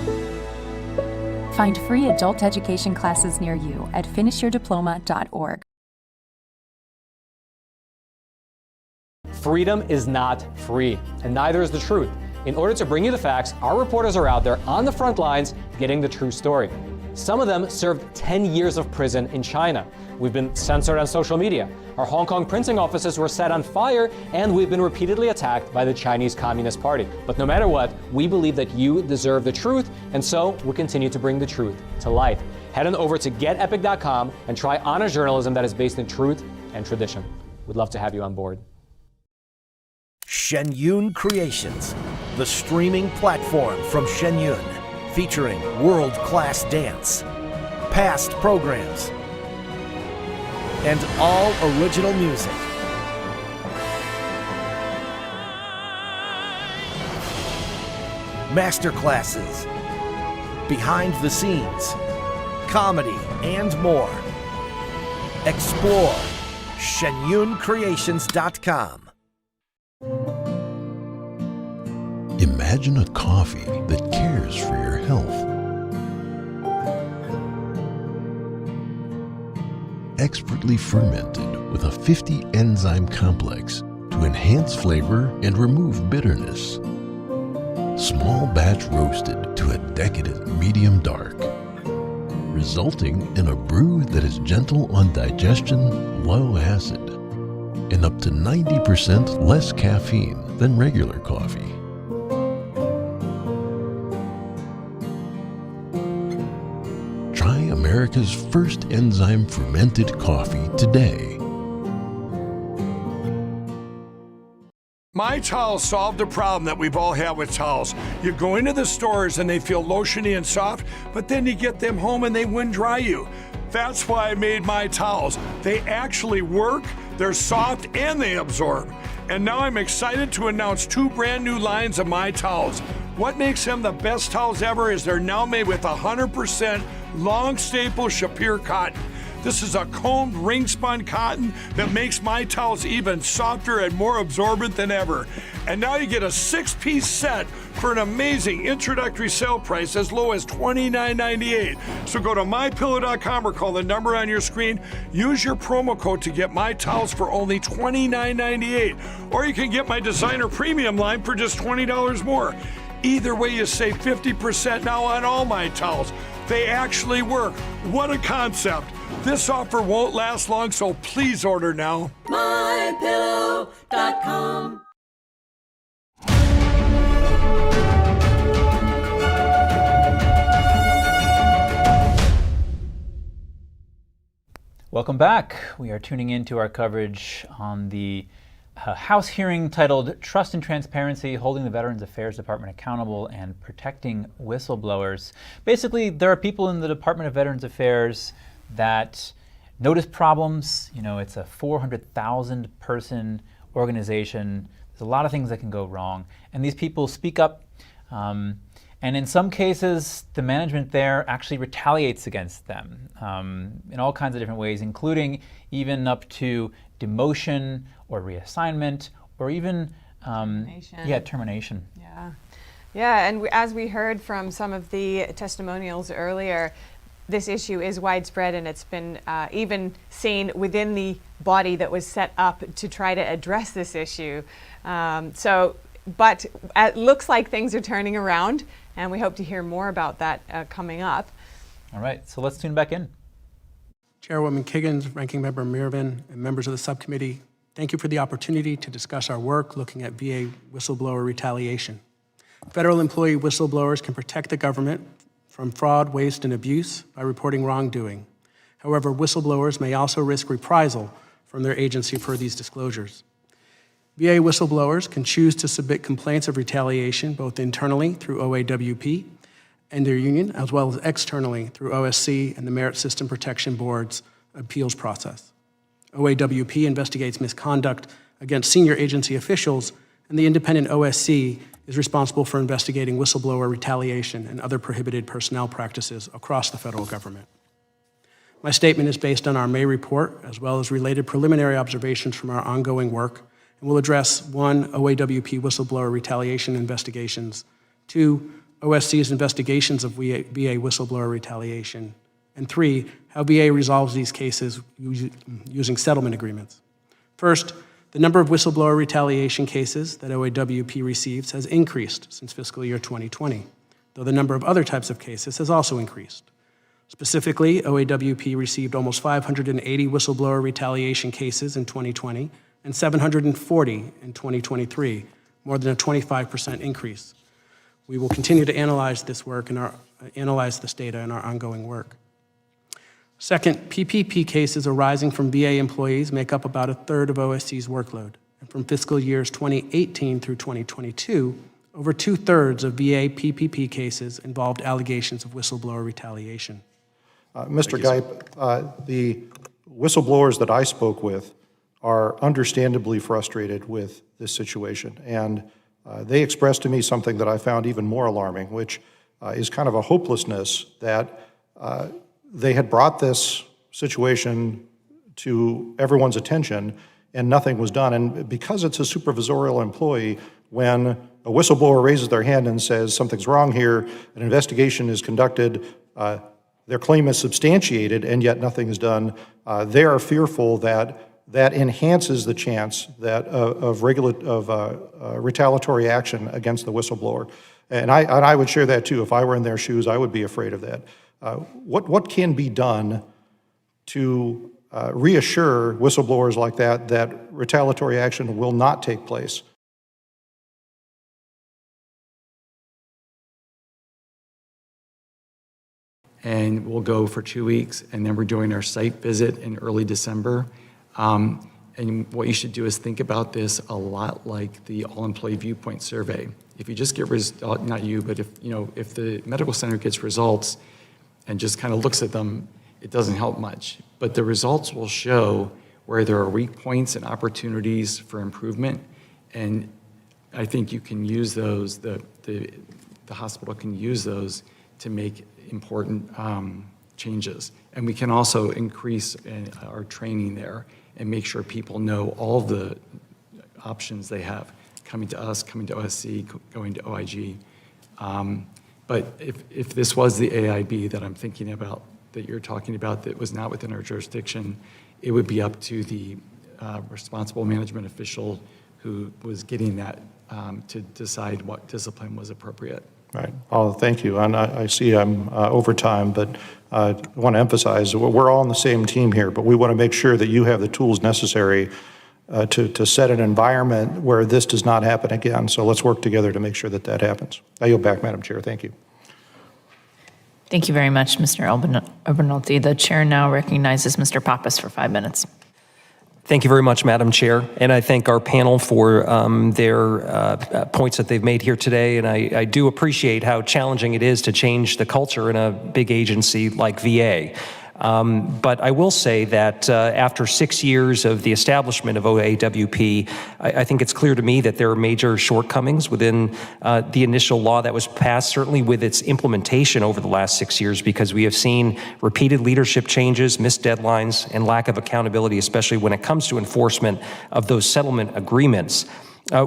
Find free adult education classes near you at finishyourdiploma.org. Freedom is not free, and neither is the truth. In order to bring you the facts, our reporters are out there on the front lines getting the true story. Some of them served 10 years of prison in China. We've been censored on social media. Our Hong Kong printing offices were set on fire, and we've been repeatedly attacked by the Chinese Communist Party. But no matter what, we believe that you deserve the truth, and so we'll continue to bring the truth to light. Head on over to getepic.com and try honest journalism that is based in truth and tradition. We'd love to have you on board. Shenyun Creations, the streaming platform from Shenyun, featuring world-class dance, past programs, and all original music. Masterclasses, behind the scenes, comedy, and more. Explore shenyuncreations.com. Imagine a coffee that cares for your health. Expertly fermented with a 50-enzyme complex to enhance flavor and remove bitterness. Small batch roasted to a decadent medium dark, resulting in a brew that is gentle on digestion, low acid, and up to 90% less caffeine than regular coffee. Try America's first enzyme fermented coffee today. My Towels solved a problem that we've all had with towels. You go into the stores and they feel lotiony and soft, but then you get them home and they wind dry you. That's why I made My Towels. They actually work, they're soft, and they absorb. And now I'm excited to announce 2 brand new lines of My Towels. What makes them the best towels ever is they're now made with 100% long staple Shapir cotton. This is a combed ring spun cotton that makes my towels even softer and more absorbent than ever. And now you get a 6-piece set for an amazing introductory sale price as low as $29.98. So go to mypillow.com or call the number on your screen. Use your promo code to get my towels for only $29.98. Or you can get my designer premium line for just $20 more. Either way, you save 50% now on all my towels. They actually work. What a concept. This offer won't last long, so please order now. MyPillow.com. Welcome back. We are tuning into our coverage on the House hearing titled Trust and Transparency, Holding the Veterans Affairs Department Accountable and Protecting Whistleblowers. Basically, there are people in the Department of Veterans Affairs that notice problems. You know, it's a 400,000 person organization. There's a lot of things that can go wrong. And these people speak up. And in some cases, the management there actually retaliates against them in all kinds of different ways, including even up to demotion or reassignment or even termination. Yeah, and as we heard from some of the testimonials earlier, this issue is widespread, and it's been even seen within the body that was set up to try to address this issue. But it looks like things are turning around, and we hope to hear more about that coming up. All right, so let's tune back in. Chairwoman Kiggins, Ranking Member Mirvan, and members of the subcommittee, thank you for the opportunity to discuss our work looking at VA whistleblower retaliation. Federal employee whistleblowers can protect the government from fraud, waste, and abuse by reporting wrongdoing. However, whistleblowers may also risk reprisal from their agency for these disclosures. VA whistleblowers can choose to submit complaints of retaliation both internally through OAWP and their union, as well as externally through OSC and the Merit System Protection Board's appeals process. OAWP investigates misconduct against senior agency officials, and the independent OSC is responsible for investigating whistleblower retaliation and other prohibited personnel practices across the federal government. My statement is based on our May report, as well as related preliminary observations from our ongoing work, and will address 1, OAWP whistleblower retaliation investigations, 2, OSC's investigations of VA whistleblower retaliation, and 3, how VA resolves these cases using settlement agreements. First, the number of whistleblower retaliation cases that OAWP receives has increased since fiscal year 2020, though the number of other types of cases has also increased. Specifically, OAWP received almost 580 whistleblower retaliation cases in 2020 and 740 in 2023, more than a 25% increase. We will continue to analyze this work and analyze this data in our ongoing work. Second, PPP cases arising from VA employees make up about 1/3 of OSC's workload. And from fiscal years 2018 through 2022, over 2/3 of VA PPP cases involved allegations of whistleblower retaliation. Mr. Geip, the whistleblowers that I spoke with are understandably frustrated with this situation. And they expressed to me something that I found even more alarming, which is kind of a hopelessness that they had brought this situation to everyone's attention and nothing was done. And because it's a supervisorial employee, when a whistleblower raises their hand and says something's wrong here, an investigation is conducted, their claim is substantiated, and yet nothing is done, they are fearful that that enhances the chance that of retaliatory action against the whistleblower. And I would share that too. If I were in their shoes, I would be afraid of that. What can be done to reassure whistleblowers like that retaliatory action will not take place? And we'll go for 2 weeks, and then we're doing our site visit in early December. And what you should do is think about this a lot like the all-employee viewpoint survey. If you just get not you, but if the medical center gets results and just kind of looks at them, it doesn't help much. But the results will show where there are weak points and opportunities for improvement. And I think you can use those, the the hospital can use those to make important changes. And we can also increase our training there and make sure people know all the options they have, coming to us, coming to OSC, going to OIG. But if this was the AIB that I'm thinking about, that you're talking about, that was not within our jurisdiction, it would be up to the responsible management official who was getting that to decide what discipline was appropriate. Right. Oh, thank you. And I see I'm over time, but I want to emphasize we're all on the same team here, but we want to make sure that you have the tools necessary to set an environment where this does not happen again. So let's work together to make sure that that happens. I yield back, Madam Chair. Thank you. Thank you very much, Mr. Obernolte. The chair now recognizes Mr. Pappas for 5 minutes. Thank you very much, Madam Chair, and I thank our panel for their points that they've made here today, and I do appreciate how challenging it is to change the culture in a big agency like VA. But I will say that after 6 years of the establishment of OAWP, I think it's clear to me that there are major shortcomings within the initial law that was passed, certainly with its implementation over the last 6 years, because we have seen repeated leadership changes, missed deadlines, and lack of accountability, especially when it comes to enforcement of those settlement agreements.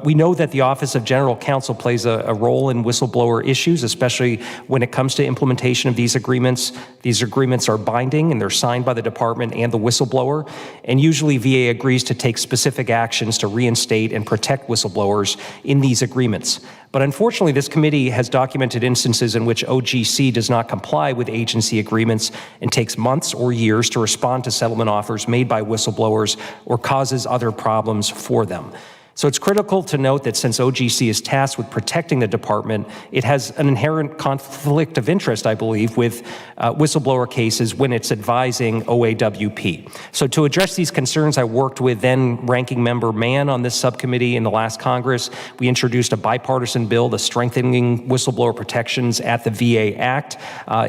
We know that the Office of General Counsel plays a role in whistleblower issues, especially when it comes to implementation of these agreements. These agreements are binding and they're signed by the department and the whistleblower. And usually VA agrees to take specific actions to reinstate and protect whistleblowers in these agreements. But unfortunately, this committee has documented instances in which OGC does not comply with agency agreements and takes months or years to respond to settlement offers made by whistleblowers or causes other problems for them. So it's critical to note that since OGC is tasked with protecting the department, it has an inherent conflict of interest, I believe, with whistleblower cases when it's advising OAWP. So to address these concerns, I worked with then Ranking Member Mann on this subcommittee in the last Congress. We introduced a bipartisan bill, the Strengthening Whistleblower Protections at the VA Act.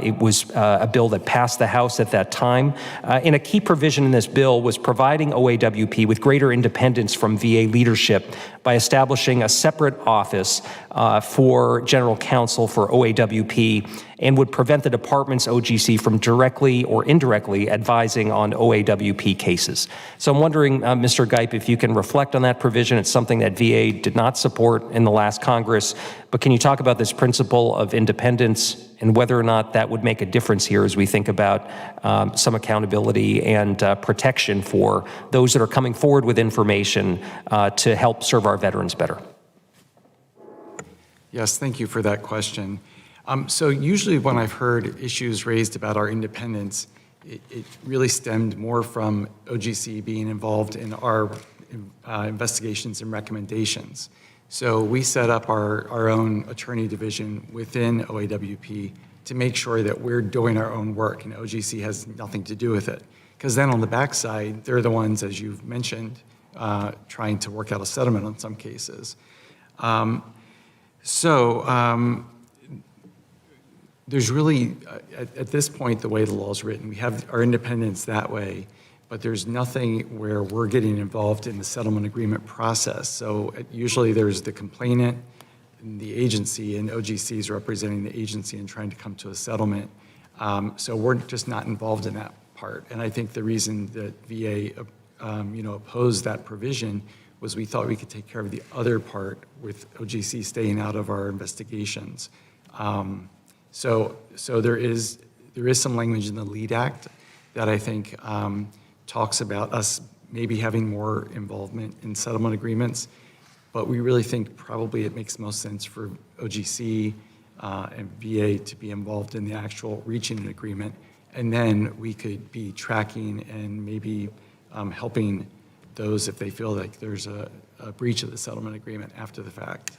It was a bill that passed the House at that time. And a key provision in this bill was providing OAWP with greater independence from VA leadership by establishing a separate office for General Counsel for OAWP, and would prevent the department's OGC from directly or indirectly advising on OAWP cases. So I'm wondering, Mr. Geip, if you can reflect on that provision. It's something that VA did not support in the last Congress, but can you talk about this principle of independence and whether or not that would make a difference here as we think about some accountability and protection for those that are coming forward with information to help serve our veterans better? Yes, thank you for that question. So usually when I've heard issues raised about our independence, it really stemmed more from OGC being involved in our investigations and recommendations. So we set up our own attorney division within OAWP to make sure that we're doing our own work and OGC has nothing to do with it. Because then on the backside, they're the ones, as you've mentioned, trying to work out a settlement on some cases. There's really, at this point, the way the law is written, we have our independence that way, but there's nothing where we're getting involved in the settlement agreement process. So usually there's the complainant and the agency, and OGC is representing the agency and trying to come to a settlement. So we're just not involved in that part. And I think the reason that VA opposed that provision was we thought we could take care of the other part with OGC staying out of our investigations. So there is some language in the LEAD Act that I think talks about us maybe having more involvement in settlement agreements, but we really think probably it makes most sense for OGC and VA to be involved in the actual reaching an agreement, and then we could be tracking and maybe helping those if they feel like there's a breach of the settlement agreement after the fact.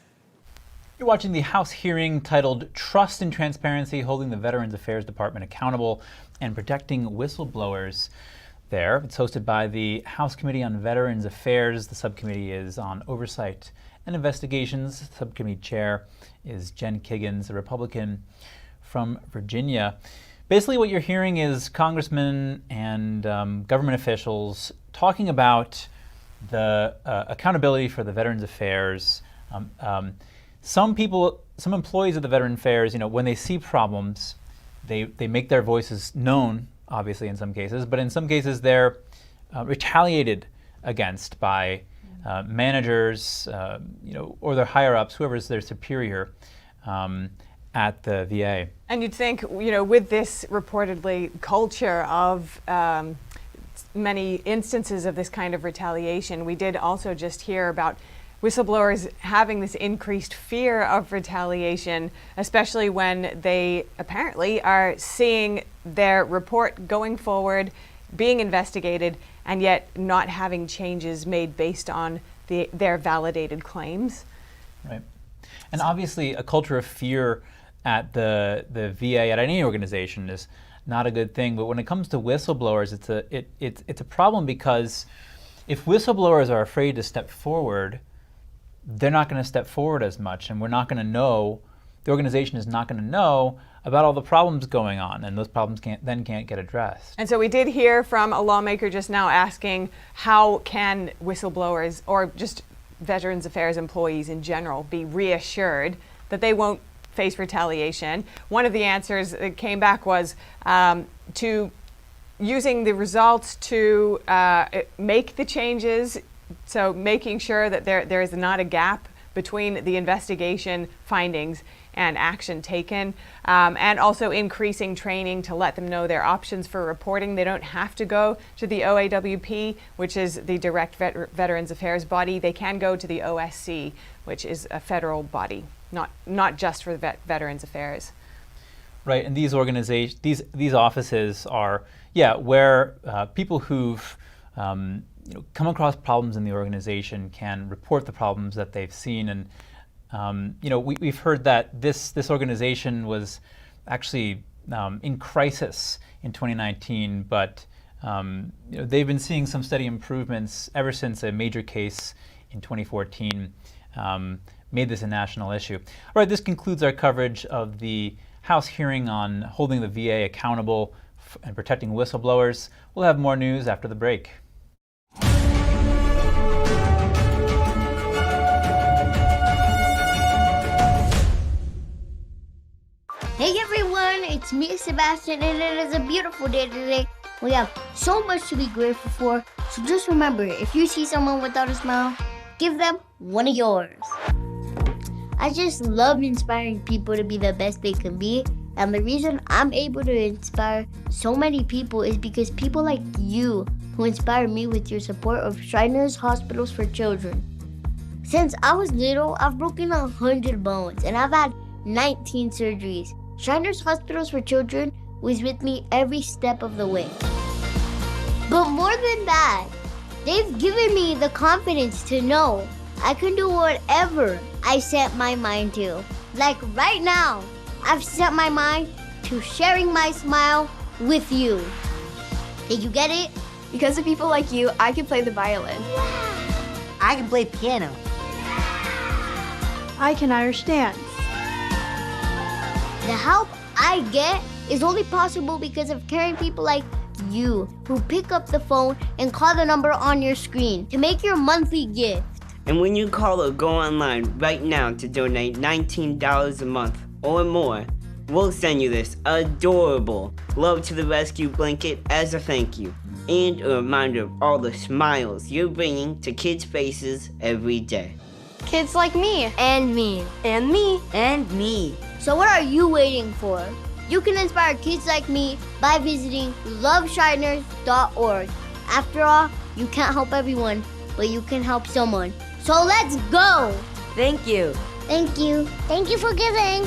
You're watching the House hearing titled Trust and Transparency, Holding the Veterans Affairs Department Accountable and Protecting Whistleblowers. There. It's hosted by the House Committee on Veterans Affairs. The subcommittee is on Oversight and Investigations. The subcommittee chair is Jen Kiggins, a Republican from Virginia. Basically what you're hearing is congressmen and government officials talking about the accountability for the Veterans Affairs. Some some employees of the Veteran Affairs, when they see problems, they make their voices known, obviously in some cases, but in some cases they're retaliated against by managers, or their higher-ups, whoever's their superior at the VA. And you'd think, with this reportedly culture of many instances of this kind of retaliation, we did also just hear about whistleblowers having this increased fear of retaliation, especially when they apparently are seeing their report going forward, being investigated, and yet not having changes made based on their validated claims. Right. And obviously a culture of fear at the VA, at any organization, is not a good thing. But when it comes to whistleblowers, it's a problem, because if whistleblowers are afraid to step forward, they're not going to step forward as much, and we're not going to know, the organization is not going to know about all the problems going on, and those problems can't get addressed. And so we did hear from a lawmaker just now asking, how can whistleblowers, or just Veterans Affairs employees in general, be reassured that they won't face retaliation? One of the answers that came back was to using the results to make the changes. So making sure that there is not a gap between the investigation findings and action taken, and also increasing training to let them know their options for reporting. They don't have to go to the OAWP, which is the direct Veterans Affairs body. They can go to the OSC, which is a federal body, not just for Veterans Affairs. Right, and these organizations, these offices are, where people who've come across problems in the organization can report the problems that they've seen. And we've heard that this organization was actually in crisis in 2019, but they've been seeing some steady improvements ever since a major case in 2014 made this a national issue. All right, this concludes our coverage of the House hearing on holding the VA accountable and protecting whistleblowers. We'll have more news after the break. Hey everyone, it's me, Sebastian, and it is a beautiful day today. We have so much to be grateful for, so just remember, if you see someone without a smile, give them one of yours. I just love inspiring people to be the best they can be, and the reason I'm able to inspire so many people is because people like you who inspire me with your support of Shriners Hospitals for Children. Since I was little, I've broken 100 bones, and I've had 19 surgeries. Shriners Hospitals for Children was with me every step of the way. But more than that, they've given me the confidence to know I can do whatever I set my mind to. Like right now, I've set my mind to sharing my smile with you. Did you get it? Because of people like you, I can play the violin. I can play piano. I can Irish dance. The help I get is only possible because of caring people like you who pick up the phone and call the number on your screen to make your monthly gift. And when you call or go online right now to donate $19 a month or more, we'll send you this adorable Love to the Rescue blanket as a thank you and a reminder of all the smiles you're bringing to kids' faces every day. Kids like me. And me. And me. And me. So what are you waiting for? You can inspire kids like me by visiting loveshriners.org. After all, you can't help everyone, but you can help someone. So let's go! Thank you. Thank you. Thank you for giving.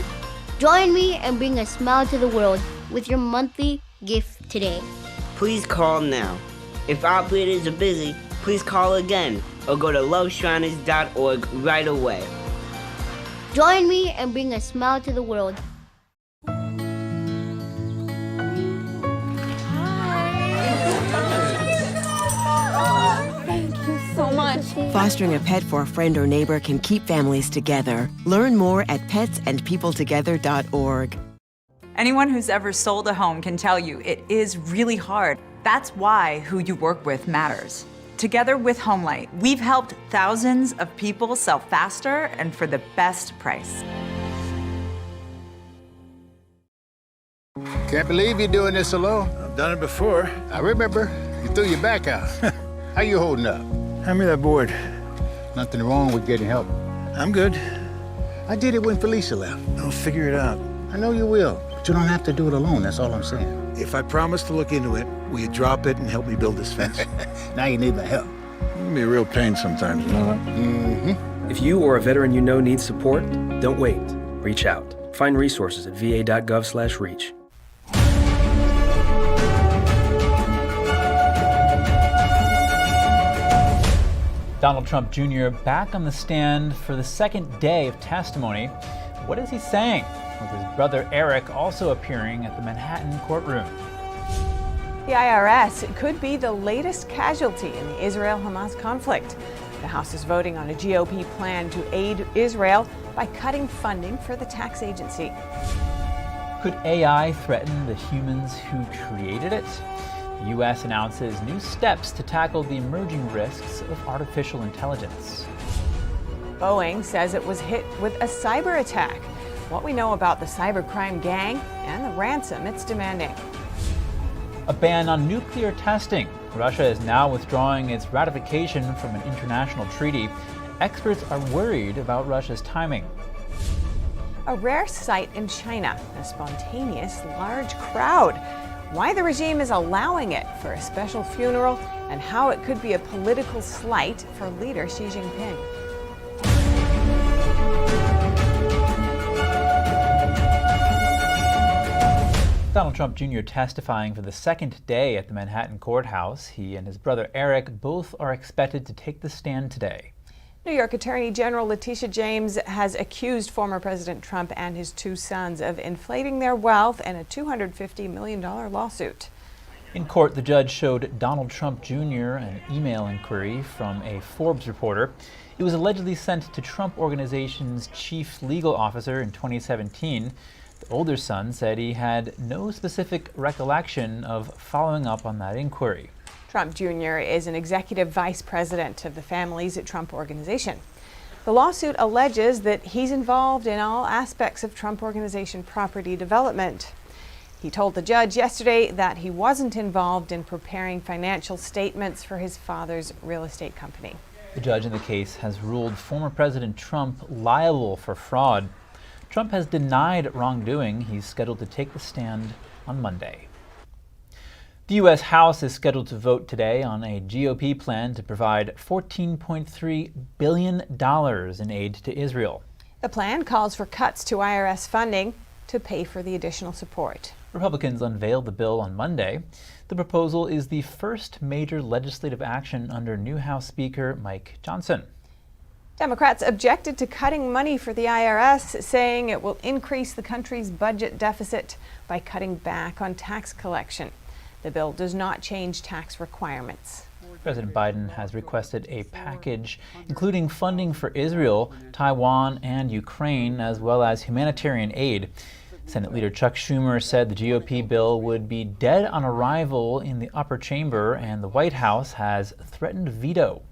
Join me and bring a smile to the world with your monthly gift today. Please call now. If operators are busy, please call again or go to loveshriners.org right away. Join me and bring a smile to the world. Thank you so much. Fostering a pet for a friend or neighbor can keep families together. Learn more at petsandpeopletogether.org. Anyone who's ever sold a home can tell you it is really hard. That's why who you work with matters. Together with Homelight, we've helped thousands of people sell faster and for the best price. Can't believe you're doing this alone. I've done it before. I remember. You threw your back out. How you holding up? Hand me that board. Nothing wrong with getting help. I'm good. I did it when Felicia left. I'll figure it out. I know you will, but you don't have to do it alone. That's all I'm saying. If I promise to look into it, will you drop it and help me build this fence? Now you need my help. It can be a real pain sometimes, you know that? Mm-hmm. If you or a veteran you know needs support, don't wait. Reach out. Find resources at va.gov/reach. Donald Trump Jr. back on the stand for the second day of testimony. What is he saying? With his brother Eric also appearing at the Manhattan courtroom. The IRS could be the latest casualty in the Israel-Hamas conflict. The House is voting on a GOP plan to aid Israel by cutting funding for the tax agency. Could AI threaten the humans who created it? The U.S. announces new steps to tackle the emerging risks of artificial intelligence. Boeing says it was hit with a cyber attack. What we know about the cybercrime gang and the ransom it's demanding. A ban on nuclear testing. Russia is now withdrawing its ratification from an international treaty. Experts are worried about Russia's timing. A rare sight in China, a spontaneous large crowd. Why the regime is allowing it for a special funeral and how it could be a political slight for leader Xi Jinping. Donald Trump Jr. testifying for the second day at the Manhattan courthouse. He and his brother Eric both are expected to take the stand today. New York Attorney General Letitia James has accused former President Trump and his two sons of inflating their wealth in a $250 million lawsuit. In court, the judge showed Donald Trump Jr. an email inquiry from a Forbes reporter. It was allegedly sent to Trump Organization's chief legal officer in 2017. The older son said he had no specific recollection of following up on that inquiry. Trump Jr. is an executive vice president of the family's Trump Organization. The lawsuit alleges that he's involved in all aspects of Trump Organization property development. He told the judge yesterday that he wasn't involved in preparing financial statements for his father's real estate company. The judge in the case has ruled former President Trump liable for fraud. Trump has denied wrongdoing. He's scheduled to take the stand on Monday. The U.S. House is scheduled to vote today on a GOP plan to provide $14.3 billion in aid to Israel. The plan calls for cuts to IRS funding to pay for the additional support. Republicans unveiled the bill on Monday. The proposal is the first major legislative action under new House Speaker Mike Johnson. Democrats objected to cutting money for the IRS, saying it will increase the country's budget deficit by cutting back on tax collection. The bill does not change tax requirements. President Biden has requested a package including funding for Israel, Taiwan, and Ukraine, as well as humanitarian aid. Senate Leader Chuck Schumer said the GOP bill would be dead on arrival in the upper chamber, and the White House has threatened veto.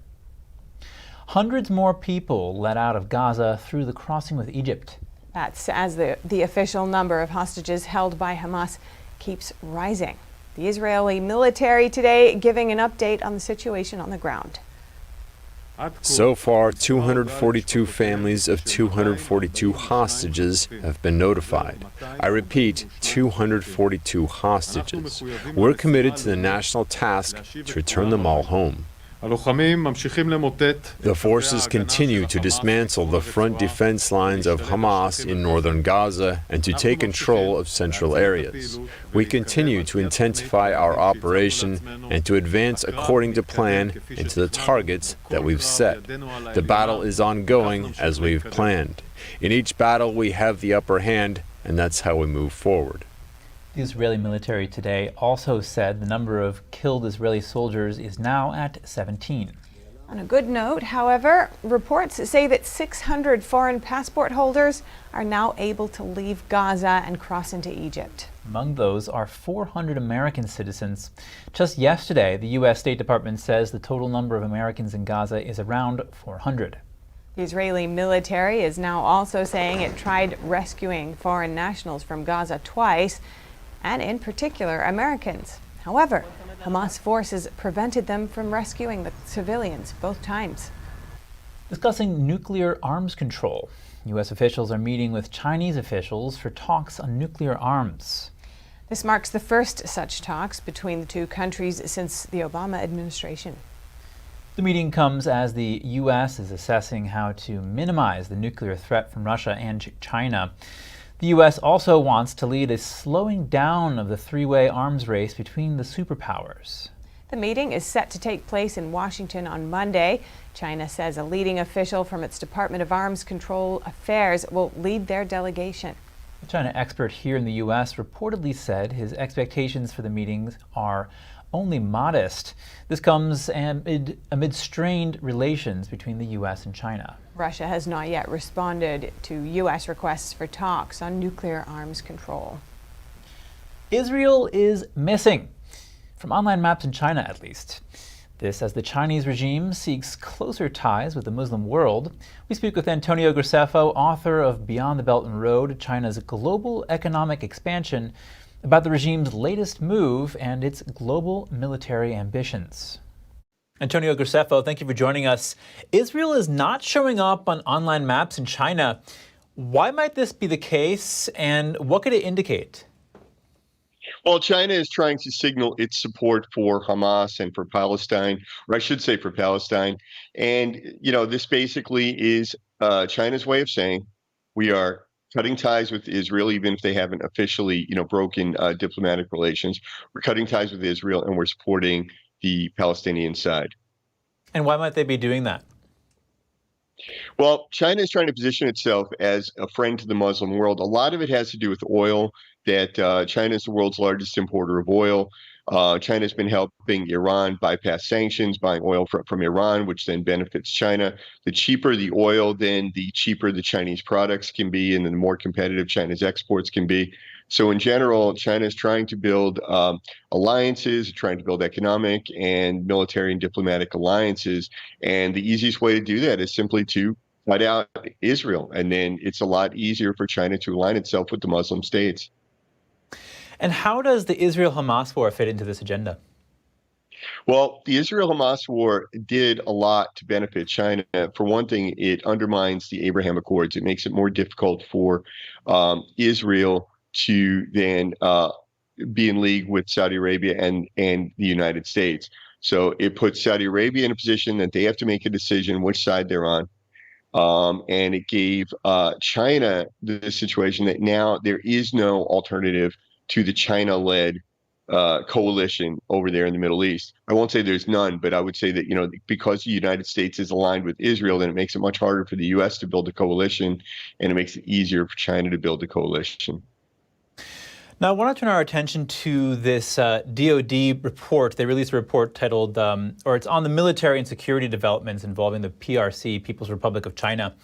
Hundreds more people let out of Gaza through the crossing with Egypt. That's as the official number of hostages held by Hamas keeps rising. The Israeli military today giving an update on the situation on the ground. So far, 242 families of 242 hostages have been notified. I repeat, 242 hostages. We're committed to the national task to return them all home. The forces continue to dismantle the front defense lines of Hamas in northern Gaza and to take control of central areas. We continue to intensify our operation and to advance according to plan and to the targets that we've set. The battle is ongoing as we've planned. In each battle, we have the upper hand, and that's how we move forward. The Israeli military today also said the number of killed Israeli soldiers is now at 17. On a good note, however, reports say that 600 foreign passport holders are now able to leave Gaza and cross into Egypt. Among those are 400 American citizens. Just yesterday, the U.S. State Department says the total number of Americans in Gaza is around 400. The Israeli military is now also saying it tried rescuing foreign nationals from Gaza twice. and in particular Americans. However, Hamas forces prevented them from rescuing the civilians both times. Discussing nuclear arms control. U.S. officials are meeting with Chinese officials for talks on nuclear arms. This marks the first such talks between the two countries since the Obama administration. The meeting comes as the U.S. is assessing how to minimize the nuclear threat from Russia and China. The U.S. also wants to lead a slowing down of the three-way arms race between the superpowers. The meeting is set to take place in Washington on Monday. China says a leading official from its Department of Arms Control Affairs will lead their delegation. A China expert here in the U.S. reportedly said his expectations for the meetings are only modest. This comes amid strained relations between the U.S. and China. Russia has not yet responded to U.S. requests for talks on nuclear arms control. Israel is missing, from online maps in China at least. This as the Chinese regime seeks closer ties with the Muslim world. We speak with Antonio Graceffo, author of Beyond the Belt and Road, China's global economic expansion, about the regime's latest move and its global military ambitions. Antonio Graceffo, thank you for joining us. Israel is not showing up on online maps in China. Why might this be the case, and what could it indicate? Well, China is trying to signal its support for Hamas and for Palestine, or I should say for Palestine. And, this basically is China's way of saying we are cutting ties with Israel, even if they haven't officially, broken diplomatic relations. We're cutting ties with Israel, and we're supporting the Palestinian side. And why might they be doing that? Well, China is trying to position itself as a friend to the Muslim world. A lot of it has to do with oil, that China is the world's largest importer of oil. China's been helping Iran bypass sanctions, buying oil from Iran, which then benefits China. The cheaper the oil, then the cheaper the Chinese products can be, and then the more competitive China's exports can be. So in general, China is trying to build alliances, trying to build economic and military and diplomatic alliances. And the easiest way to do that is simply to cut out Israel. And then it's a lot easier for China to align itself with the Muslim states. And how does the Israel-Hamas war fit into this agenda? Well, the Israel-Hamas war did a lot to benefit China. For one thing, it undermines the Abraham Accords. It makes it more difficult for Israel to then be in league with Saudi Arabia and the United States. So it puts Saudi Arabia in a position that they have to make a decision which side they're on. And it gave China the situation that now there is no alternative to the China-led coalition over there in the Middle East. I won't say there's none, but I would say that, because the United States is aligned with Israel, then it makes it much harder for the U.S. to build a coalition, and it makes it easier for China to build a coalition. Now, I want to turn our attention to this DOD report. They released a report titled, or it's on the military and security developments involving the PRC, People's Republic of China.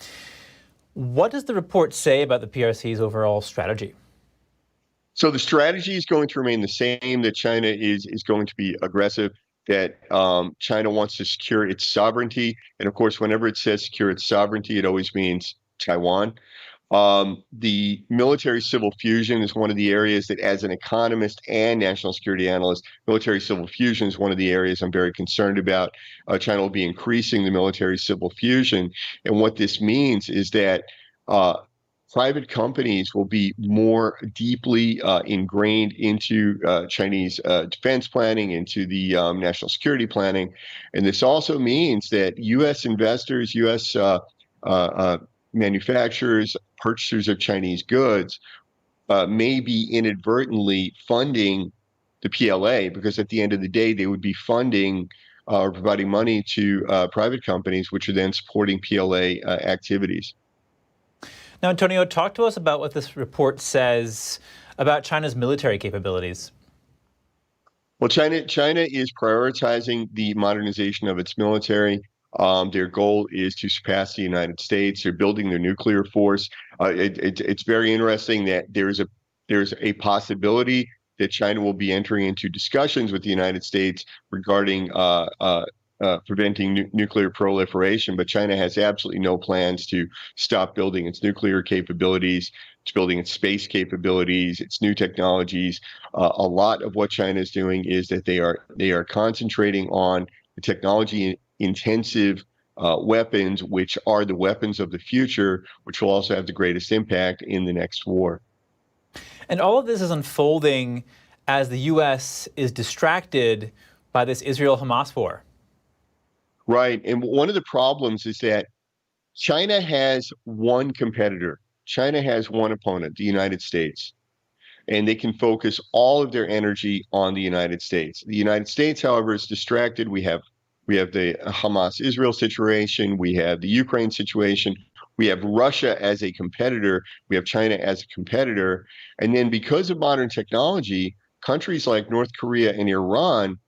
What does the report say about the PRC's overall strategy? So the strategy is going to remain the same, that China is going to be aggressive, that China wants to secure its sovereignty. And of course, whenever it says secure its sovereignty, it always means Taiwan. The military-civil fusion is one of the areas that, as an economist and national security analyst, military-civil fusion is one of the areas I'm very concerned about. China will be increasing the military-civil fusion. And what this means is that private companies will be more deeply ingrained into Chinese defense planning, into the national security planning. And this also means that U.S. investors, U.S. manufacturers, purchasers of Chinese goods may be inadvertently funding the PLA, because at the end of the day, they would be funding or providing money to private companies, which are then supporting PLA activities. Now, Antonio, talk to us about what this report says about China's military capabilities. Well, China is prioritizing the modernization of its military. Their goal is to surpass the United States. They're building their nuclear force. It's very interesting that there's a possibility that China will be entering into discussions with the United States regarding preventing nuclear proliferation, but China has absolutely no plans to stop building its nuclear capabilities, It's building its space capabilities, its new technologies. A lot of what China is doing is that they are concentrating on the technology-intensive weapons, which are the weapons of the future, which will also have the greatest impact in the next war. And all of this is unfolding as the U.S. is distracted by this Israel-Hamas war. Right. And one of the problems is that China has one competitor. China has one opponent, the United States. And they can focus all of their energy on the United States. The United States, however, is distracted. We have the Hamas-Israel situation. We have the Ukraine situation. We have Russia as a competitor. We have China as a competitor. And then because of modern technology, countries like North Korea and Iran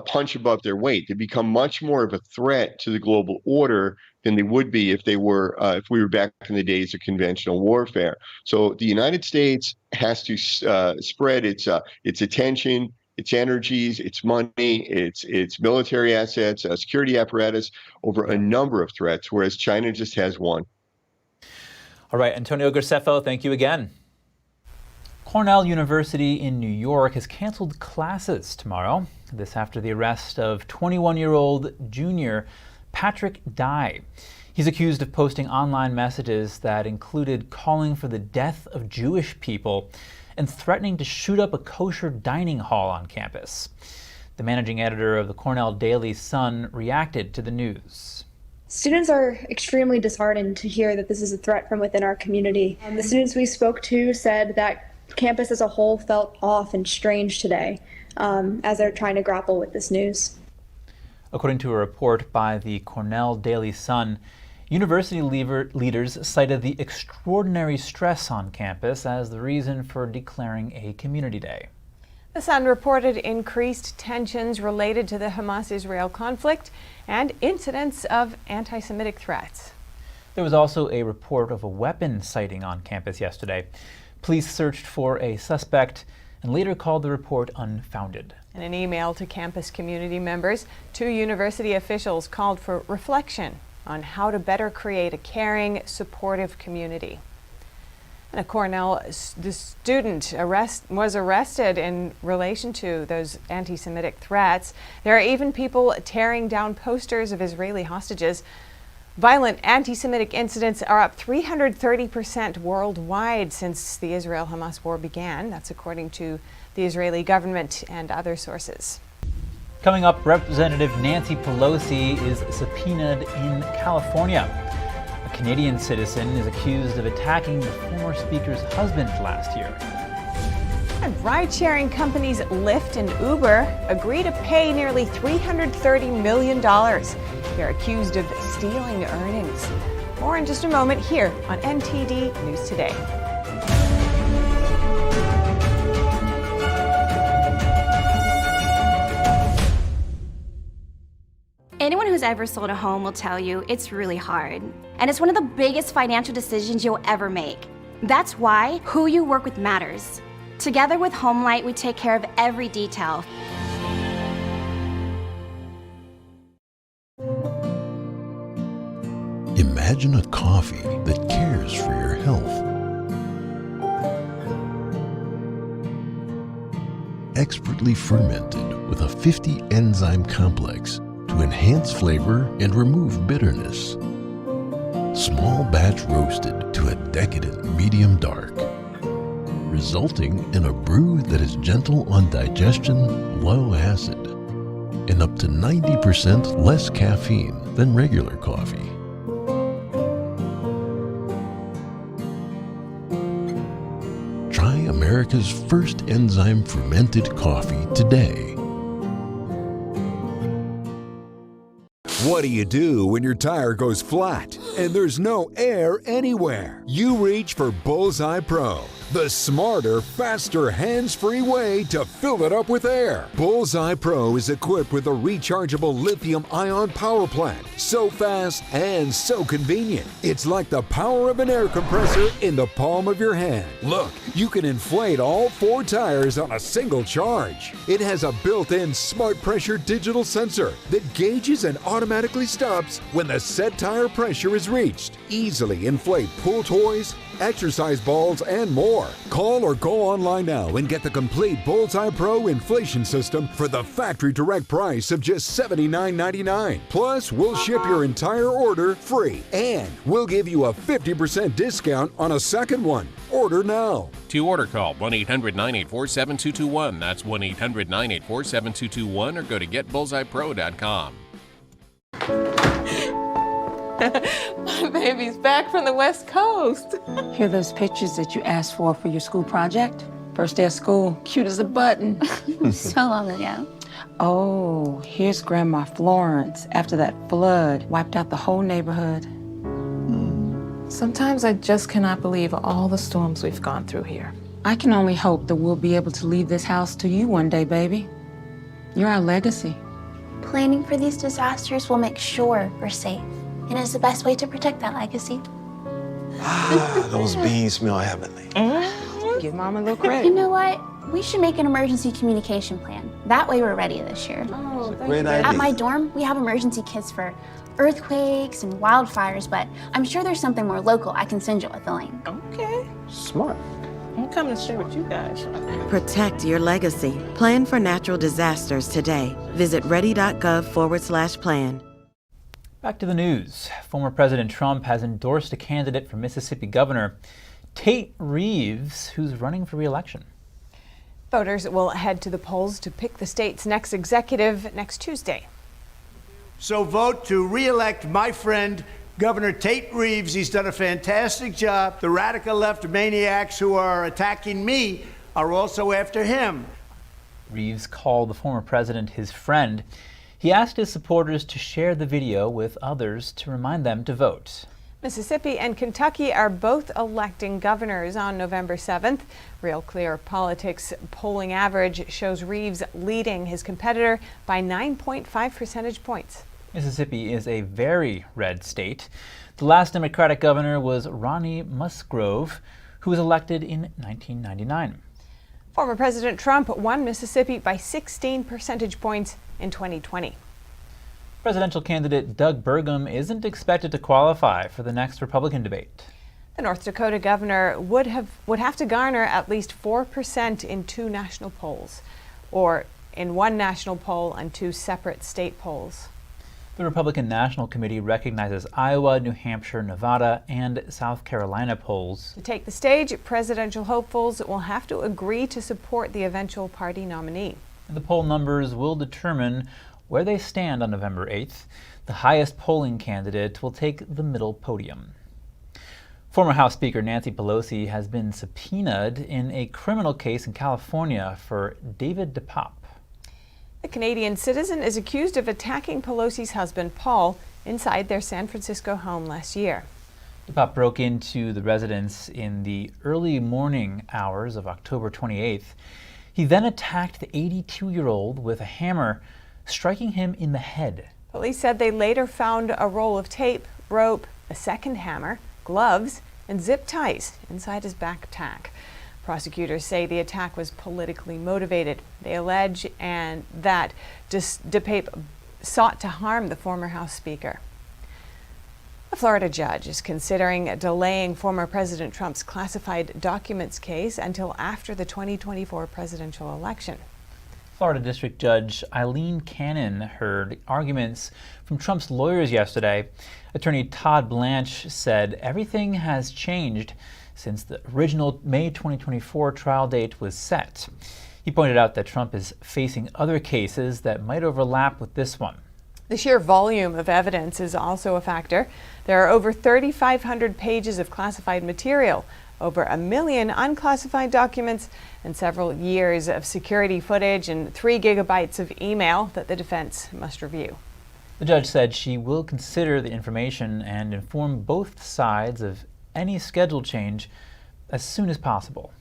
punch above their weight. They become much more of a threat to the global order than they would be if we were back in the days of conventional warfare. So the United States has to spread its attention, its energies, its money, its military assets, security apparatus over a number of threats, whereas China just has one. All right, Antonio Graceffo, thank you again. Cornell University in New York has canceled classes tomorrow. This after the arrest of 21-year-old junior Patrick Dye. He's accused of posting online messages that included calling for the death of Jewish people and threatening to shoot up a kosher dining hall on campus. The managing editor of the Cornell Daily Sun reacted to the news. Students are extremely disheartened to hear that this is a threat from within our community. The students we spoke to said that campus as a whole felt off and strange today as they're trying to grapple with this news. According to a report by the Cornell Daily Sun, university leaders cited the extraordinary stress on campus as the reason for declaring a community day. The Sun reported increased tensions related to the Hamas-Israel conflict and incidents of anti-Semitic threats. There was also a report of a weapon sighting on campus yesterday. Police searched for a suspect and later called the report unfounded. In an email to campus community members, 2 university officials called for reflection on how to better create a caring, supportive community. And at Cornell, the student was arrested in relation to those anti-Semitic threats. There are even people tearing down posters of Israeli hostages. Violent anti-Semitic incidents are up 330% worldwide since the Israel-Hamas war began. That's according to the Israeli government and other sources. Coming up, Representative Nancy Pelosi is subpoenaed in California. A Canadian citizen is accused of attacking the former speaker's husband last year. And ride-sharing companies Lyft and Uber agree to pay nearly $330 million. They're accused of stealing earnings. More in just a moment here on NTD News Today. Anyone who's ever sold a home will tell you it's really hard. And it's one of the biggest financial decisions you'll ever make. That's why who you work with matters. Together with HomeLight, we take care of every detail. Imagine a coffee that cares for your health. Expertly fermented with a 50-enzyme complex to enhance flavor and remove bitterness. Small batch roasted to a decadent medium dark, resulting in a brew that is gentle on digestion, low acid, and up to 90% less caffeine than regular coffee. Try America's first enzyme fermented coffee today. What do you do when your tire goes flat and there's no air anywhere? You reach for Bullseye Pro, the smarter, faster, hands-free way to fill it up with air. Bullseye Pro is equipped with a rechargeable lithium-ion power plant. So fast and so convenient. It's like the power of an air compressor in the palm of your hand. Look, you can inflate all 4 tires on a single charge. It has a built-in smart pressure digital sensor that gauges and automatically stops when the set tire pressure is reached. Easily inflate pool toys, exercise balls, and more. Call or go online now and get the complete Bullseye Pro inflation system for the factory direct price of just $79.99. Plus, we'll ship your entire order free, and we'll give you a 50% discount on a second one. Order now. To order, call 1-800-984-7221. That's 1-800-984-7221, or go to getbullseyepro.com. My baby's back from the West Coast. Here are those pictures that you asked for your school project? First day of school, cute as a button. So long ago. Oh, here's Grandma Florence after that flood wiped out the whole neighborhood. Sometimes I just cannot believe all the storms we've gone through here. I can only hope that we'll be able to leave this house to you one day, baby. You're our legacy. Planning for these disasters will make sure we're safe, and it's the best way to protect that legacy. Those beans smell heavenly. Give Mom a little credit. You know what? We should make an emergency communication plan. That way we're ready this year. Oh, Great idea. At my dorm, we have emergency kits for earthquakes and wildfires, but I'm sure there's something more local I can send you with the link. Okay. Smart. I'm coming to share with you guys. Protect your legacy. Plan for natural disasters today. Visit ready.gov/plan. Back to the news. Former President Trump has endorsed a candidate for Mississippi governor, Tate Reeves, who's running for re-election. Voters will head to the polls to pick the state's next executive next Tuesday. So vote to re-elect my friend, Governor Tate Reeves. He's done a fantastic job. The radical left maniacs who are attacking me are also after him. Reeves called the former president his friend. He asked his supporters to share the video with others to remind them to vote. Mississippi and Kentucky are both electing governors on November 7th. Real Clear Politics polling average shows Reeves leading his competitor by 9.5 percentage points. Mississippi is a very red state. The last Democratic governor was Ronnie Musgrove, who was elected in 1999. Former President Trump won Mississippi by 16 percentage points in 2020. Presidential candidate Doug Burgum isn't expected to qualify for the next Republican debate. The North Dakota governor would have to garner at least 4% in 2 national polls, or in 1 national poll and 2 separate state polls. The Republican National Committee recognizes Iowa, New Hampshire, Nevada, and South Carolina polls. To take the stage, presidential hopefuls will have to agree to support the eventual party nominee. And the poll numbers will determine where they stand on November 8th. The highest polling candidate will take the middle podium. Former House Speaker Nancy Pelosi has been subpoenaed in a criminal case in California for David DePape. The Canadian citizen is accused of attacking Pelosi's husband, Paul, inside their San Francisco home last year. DePape broke into the residence in the early morning hours of October 28th. He then attacked the 82-year-old with a hammer, striking him in the head. Police said they later found a roll of tape, rope, a second hammer, gloves, and zip ties inside his backpack. Prosecutors say the attack was politically motivated. They allege that DePape sought to harm the former House Speaker. A Florida judge is considering delaying former President Trump's classified documents case until after the 2024 presidential election. Florida District Judge Eileen Cannon heard arguments from Trump's lawyers yesterday. Attorney Todd Blanche said everything has changed since the original May 2024 trial date was set. He pointed out that Trump is facing other cases that might overlap with this one. The sheer volume of evidence is also a factor. There are over 3,500 pages of classified material, over 1 million unclassified documents, and several years of security footage and 3 gigabytes of email that the defense must review. The judge said she will consider the information and inform both sides of any schedule change as soon as possible.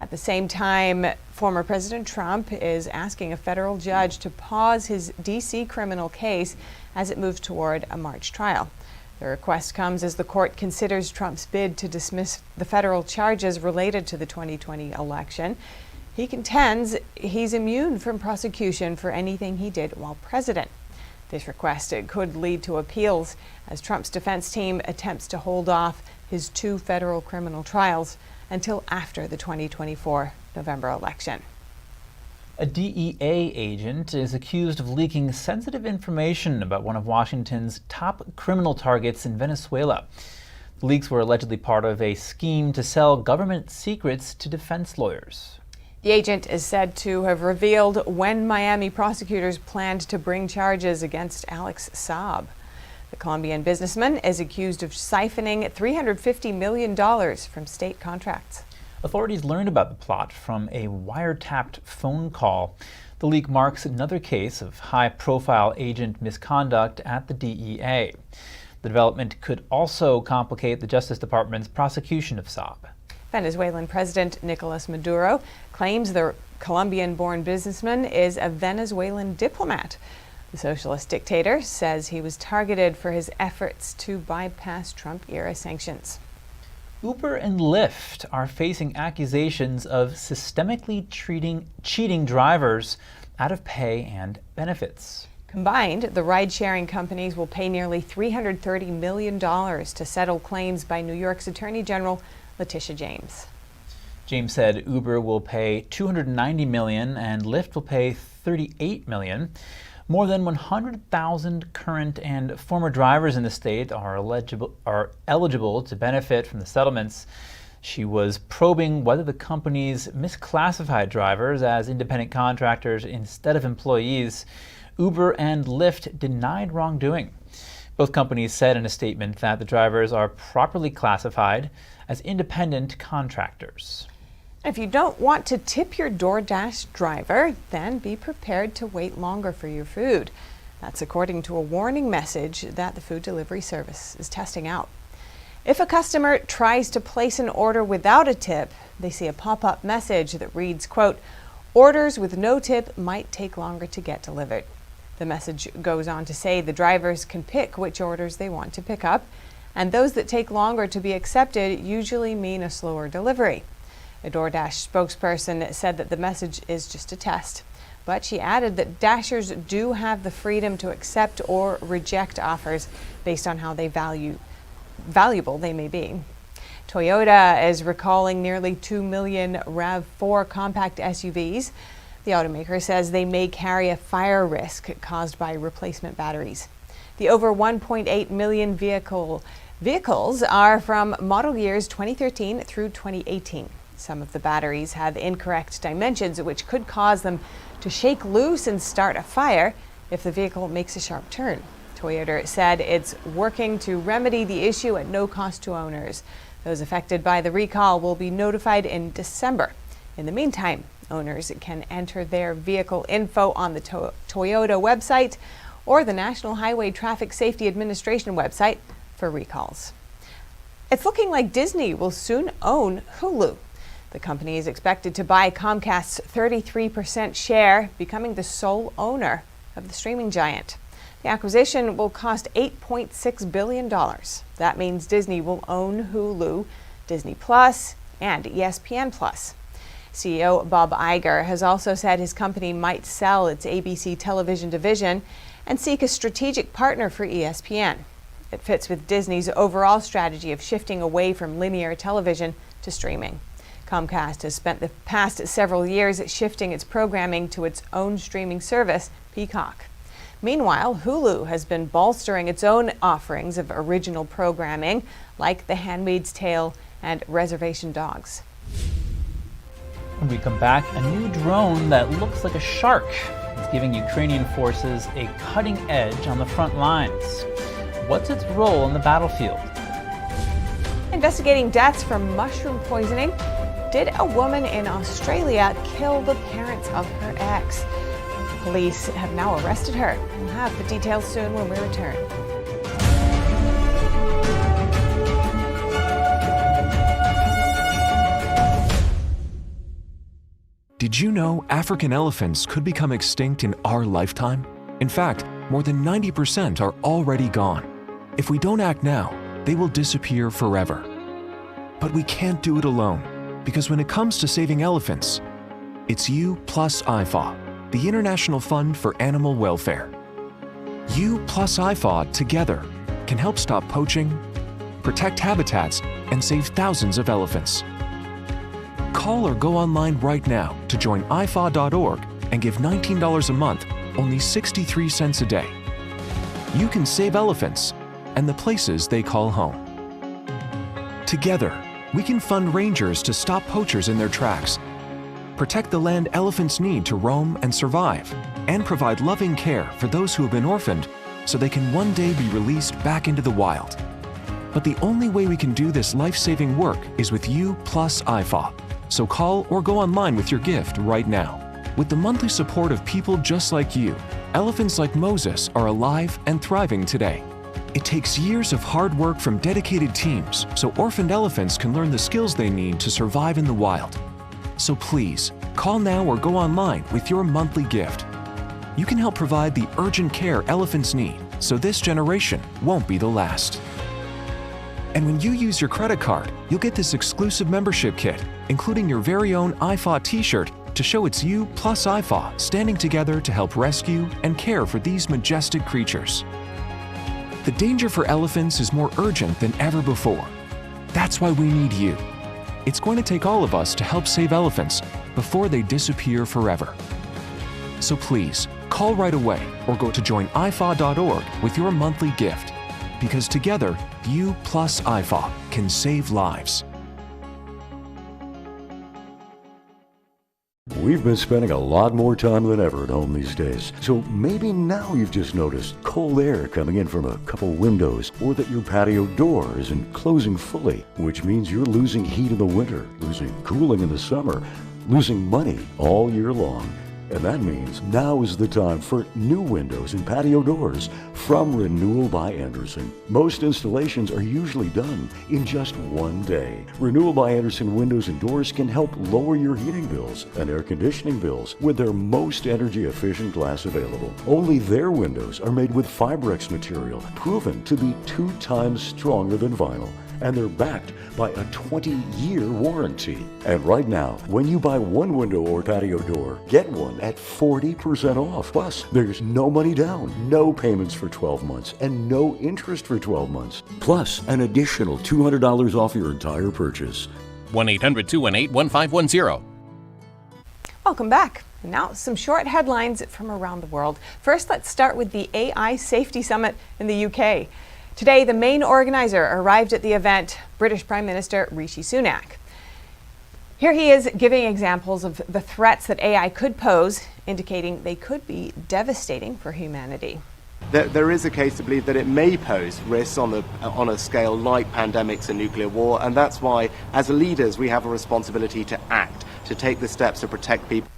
At the same time, former President Trump is asking a federal judge to pause his D.C. criminal case as it moves toward a March trial. The request comes as the court considers Trump's bid to dismiss the federal charges related to the 2020 election. He contends he's immune from prosecution for anything he did while president. This request could lead to appeals as Trump's defense team attempts to hold off his 2 federal criminal trials until after the 2024 November election. A DEA agent is accused of leaking sensitive information about one of Washington's top criminal targets in Venezuela. The leaks were allegedly part of a scheme to sell government secrets to defense lawyers. The agent is said to have revealed when Miami prosecutors planned to bring charges against Alex Saab. The Colombian businessman is accused of siphoning $350 million from state contracts. Authorities learned about the plot from a wiretapped phone call. The leak marks another case of high-profile agent misconduct at the DEA. The development could also complicate the Justice Department's prosecution of Saab. Venezuelan President Nicolas Maduro claims the Colombian-born businessman is a Venezuelan diplomat. The socialist dictator says he was targeted for his efforts to bypass Trump-era sanctions. Uber and Lyft are facing accusations of systemically cheating drivers out of pay and benefits. Combined, the ride-sharing companies will pay nearly $330 million to settle claims by New York's Attorney General Letitia James. James said Uber will pay $290 million and Lyft will pay $38 million. More than 100,000 current and former drivers in the state are eligible to benefit from the settlements. She was probing whether the companies misclassified drivers as independent contractors instead of employees. Uber and Lyft denied wrongdoing. Both companies said in a statement that the drivers are properly classified as independent contractors. If you don't want to tip your DoorDash driver, then be prepared to wait longer for your food. That's according to a warning message that the food delivery service is testing out. If a customer tries to place an order without a tip, they see a pop-up message that reads, quote, "Orders with no tip might take longer to get delivered." The message goes on to say the drivers can pick which orders they want to pick up, and those that take longer to be accepted usually mean a slower delivery. A DoorDash spokesperson said that the message is just a test, but she added that Dashers do have the freedom to accept or reject offers based on how valuable they may be. Toyota is recalling nearly 2 million RAV4 compact SUVs. The automaker says they may carry a fire risk caused by replacement batteries. The over 1.8 million vehicles are from model years 2013 through 2018. Some of the batteries have incorrect dimensions, which could cause them to shake loose and start a fire if the vehicle makes a sharp turn. Toyota said it's working to remedy the issue at no cost to owners. Those affected by the recall will be notified in December. In the meantime, owners can enter their vehicle info on the Toyota website or the National Highway Traffic Safety Administration website for recalls. It's looking like Disney will soon own Hulu. The company is expected to buy Comcast's 33% share, becoming the sole owner of the streaming giant. The acquisition will cost $8.6 billion. That means Disney will own Hulu, Disney Plus, and ESPN Plus. CEO Bob Iger has also said his company might sell its ABC television division and seek a strategic partner for ESPN. It fits with Disney's overall strategy of shifting away from linear television to streaming. Comcast has spent the past several years shifting its programming to its own streaming service, Peacock. Meanwhile, Hulu has been bolstering its own offerings of original programming like The Handmaid's Tale and Reservation Dogs. When we come back, a new drone that looks like a shark is giving Ukrainian forces a cutting edge on the front lines. What's its role in the battlefield? Investigating deaths from mushroom poisoning. Did a woman in Australia kill the parents of her ex? Police have now arrested her. We'll have the details soon when we return. Did you know African elephants could become extinct in our lifetime? In fact, more than 90% are already gone. If we don't act now, they will disappear forever. But we can't do it alone, because when it comes to saving elephants, it's you plus IFAW, the International Fund for Animal Welfare. You plus IFAW together can help stop poaching, protect habitats, and save thousands of elephants. Call or go online right now to join ifa.org and give $19 a month, only 63 cents a day. You can save elephants and the places they call home. Together, we can fund rangers to stop poachers in their tracks, protect the land elephants need to roam and survive, and provide loving care for those who have been orphaned so they can one day be released back into the wild. But the only way we can do this life-saving work is with you plus IFA. So call or go online with your gift right now. With the monthly support of people just like you, elephants like Moses are alive and thriving today. It takes years of hard work from dedicated teams so orphaned elephants can learn the skills they need to survive in the wild. So please, call now or go online with your monthly gift. You can help provide the urgent care elephants need so this generation won't be the last. And when you use your credit card, you'll get this exclusive membership kit, including your very own IFA t-shirt to show it's you plus IFA standing together to help rescue and care for these majestic creatures. The danger for elephants is more urgent than ever before. That's why we need you. It's going to take all of us to help save elephants before they disappear forever. So please, call right away or go to joinifa.org with your monthly gift, because together, you plus IFA can save lives. We've been spending a lot more time than ever at home these days. So maybe now you've just noticed cold air coming in from a couple windows, or that your patio door isn't closing fully, which means you're losing heat in the winter, losing cooling in the summer, losing money all year long. And that means now is the time for new windows and patio doors from Renewal by Andersen. Most installations are usually done in just one day. Renewal by Andersen windows and doors can help lower your heating bills and air conditioning bills with their most energy efficient glass available. Only their windows are made with Fibrex material, proven to be 2 times stronger than vinyl. And they're backed by a 20-year warranty. And right now, when you buy one window or patio door, get one at 40% off. Plus, there's no money down, no payments for 12 months, and no interest for 12 months. Plus, an additional $200 off your entire purchase. 1-800-218-1510. Welcome back. Now, some short headlines from around the world. First, let's start with the AI Safety Summit in the UK. Today, the main organizer arrived at the event, British Prime Minister Rishi Sunak. Here he is giving examples of the threats that AI could pose, indicating they could be devastating for humanity. There is a case to believe that it may pose risks on a scale like pandemics and nuclear war, and that's why, as leaders, we have a responsibility to act, to take the steps to protect people.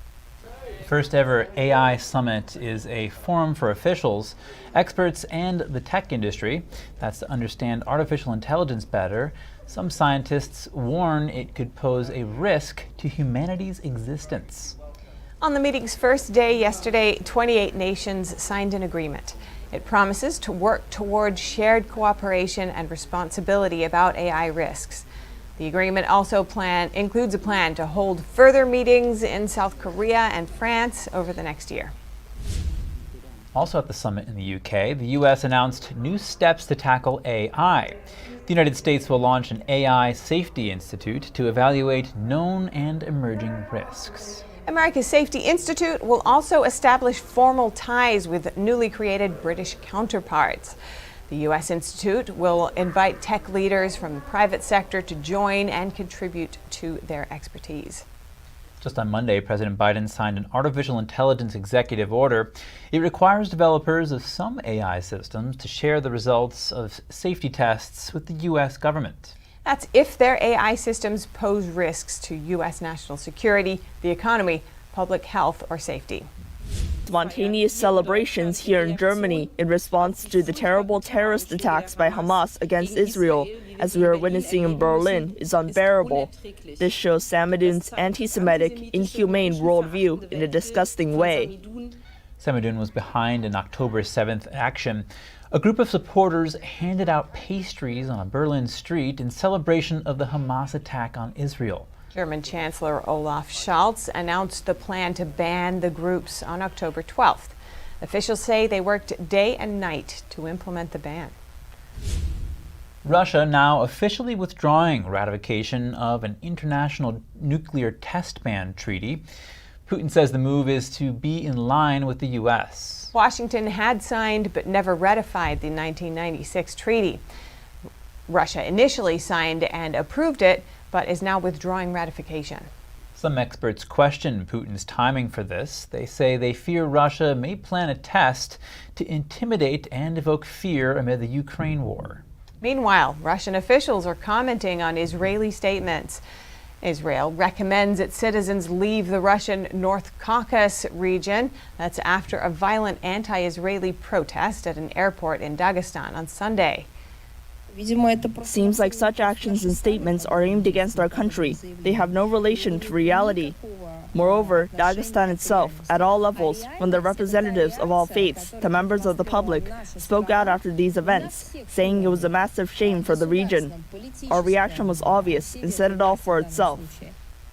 First ever AI Summit is a forum for officials, experts, and the tech industry. That's to understand artificial intelligence better. Some scientists warn it could pose a risk to humanity's existence. On the meeting's first day yesterday, 28 nations signed an agreement. It promises to work toward shared cooperation and responsibility about AI risks. The agreement also includes a plan to hold further meetings in South Korea and France over the next year. Also at the summit in the UK, the US announced new steps to tackle AI. The United States will launch an AI Safety Institute to evaluate known and emerging risks. America's Safety Institute will also establish formal ties with newly created British counterparts. The U.S. Institute will invite tech leaders from the private sector to join and contribute to their expertise. Just on Monday, President Biden signed an artificial intelligence executive order. It requires developers of some AI systems to share the results of safety tests with the U.S. government. That's if their AI systems pose risks to U.S. national security, the economy, public health, or safety. Spontaneous celebrations here in Germany in response to the terrible terrorist attacks by Hamas against Israel, as we are witnessing in Berlin, is unbearable. This shows Samadun's anti-Semitic, inhumane worldview in a disgusting way. Samadun was behind an October 7th action. A group of supporters handed out pastries on a Berlin street in celebration of the Hamas attack on Israel. German Chancellor Olaf Scholz announced the plan to ban the groups on October 12th. Officials say they worked day and night to implement the ban. Russia now officially withdrawing ratification of an international nuclear test ban treaty. Putin says the move is to be in line with the U.S. Washington had signed but never ratified the 1996 treaty. Russia initially signed and approved it, but is now withdrawing ratification. Some experts question Putin's timing for this. They say they fear Russia may plan a test to intimidate and evoke fear amid the Ukraine war. Meanwhile, Russian officials are commenting on Israeli statements. Israel recommends its citizens leave the Russian North Caucasus region. That's after a violent anti-Israeli protest at an airport in Dagestan on Sunday. Seems like such actions and statements are aimed against our country. They have no relation to reality. Moreover, Dagestan itself, at all levels, from the representatives of all faiths to members of the public, spoke out after these events, saying it was a massive shame for the region. Our reaction was obvious and said it all for itself.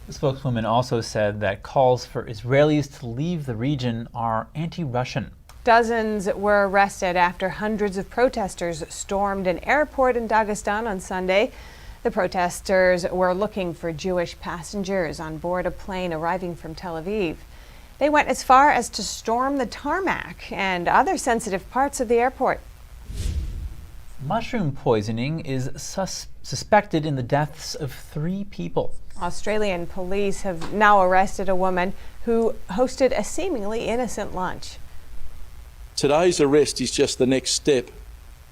The spokeswoman also said that calls for Israelis to leave the region are anti-Russian. Dozens were arrested after hundreds of protesters stormed an airport in Dagestan on Sunday. The protesters were looking for Jewish passengers on board a plane arriving from Tel Aviv. They went as far as to storm the tarmac and other sensitive parts of the airport. Mushroom poisoning is suspected in the deaths of 3 people. Australian police have now arrested a woman who hosted a seemingly innocent lunch. Today's arrest is just the next step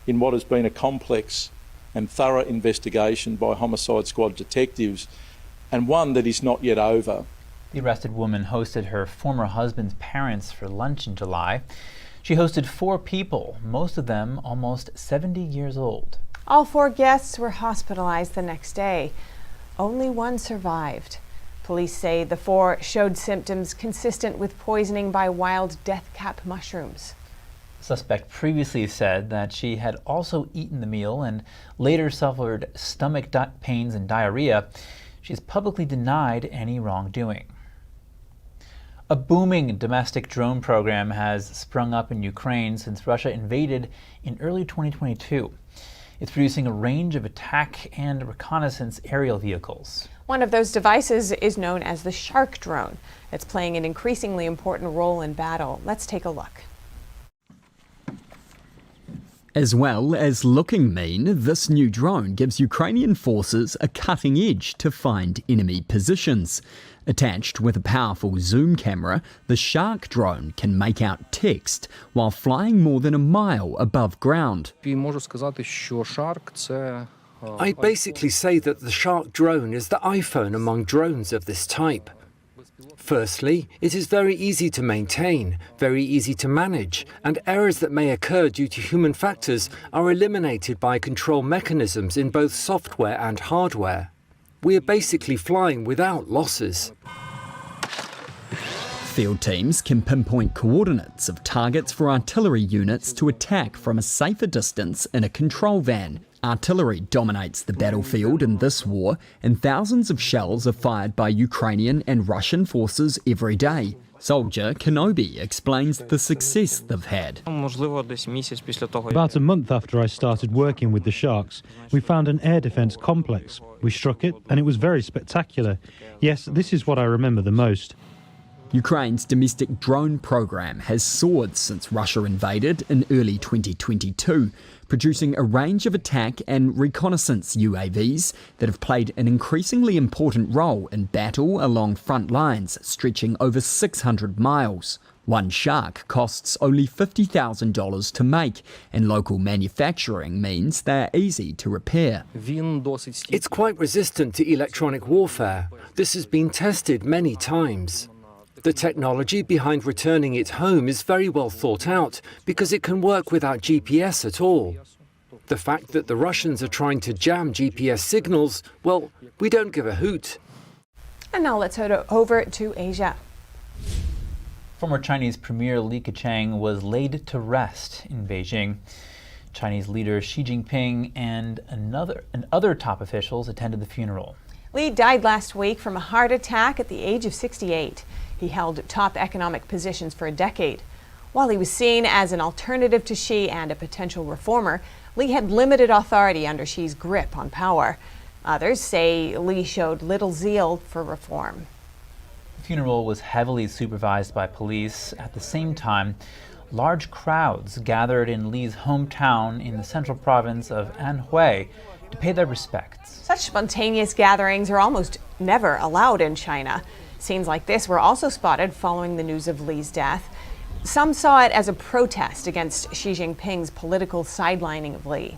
in what has been a complex and thorough investigation by Homicide Squad detectives, and one that is not yet over. The arrested woman hosted her former husband's parents for lunch in July. She hosted 4 people, most of them almost 70 years old. All 4 guests were hospitalized the next day. Only 1 survived. Police say the 4 showed symptoms consistent with poisoning by wild death cap mushrooms. The suspect previously said that she had also eaten the meal and later suffered stomach pains and diarrhea. She's publicly denied any wrongdoing. A booming domestic drone program has sprung up in Ukraine since Russia invaded in early 2022. It's producing a range of attack and reconnaissance aerial vehicles. One of those devices is known as the Shark drone. It's playing an increasingly important role in battle. Let's take a look. As well as looking mean, this new drone gives Ukrainian forces a cutting edge to find enemy positions. Attached with a powerful zoom camera, the Shark drone can make out text while flying more than a mile above ground. I basically say that the Shark drone is the iPhone among drones of this type. Firstly, it is very easy to maintain, very easy to manage, and errors that may occur due to human factors are eliminated by control mechanisms in both software and hardware. We are basically flying without losses. Field teams can pinpoint coordinates of targets for artillery units to attack from a safer distance in a control van. Artillery dominates the battlefield in this war, and thousands of shells are fired by Ukrainian and Russian forces every day. Soldier Kenobi explains the success they've had. About a month after I started working with the Sharks, we found an air defence complex. We struck it, and it was very spectacular. Yes, this is what I remember the most. Ukraine's domestic drone program has soared since Russia invaded in early 2022, producing a range of attack and reconnaissance UAVs that have played an increasingly important role in battle along front lines stretching over 600 miles. One Shark costs only $50,000 to make, and local manufacturing means they're easy to repair. It's quite resistant to electronic warfare. This has been tested many times. The technology behind returning it home is very well thought out because it can work without GPS at all. The fact that the Russians are trying to jam GPS signals, well, we don't give a hoot. And now let's head over to Asia. Former Chinese Premier Li Keqiang was laid to rest in Beijing. Chinese leader Xi Jinping and other top officials attended the funeral. Li died last week from a heart attack at the age of 68. He held top economic positions for a decade. While he was seen as an alternative to Xi and a potential reformer, Li had limited authority under Xi's grip on power. Others say Li showed little zeal for reform. The funeral was heavily supervised by police. At the same time, large crowds gathered in Li's hometown in the central province of Anhui to pay their respects. Such spontaneous gatherings are almost never allowed in China. Scenes like this were also spotted following the news of Li's death. Some saw it as a protest against Xi Jinping's political sidelining of Li.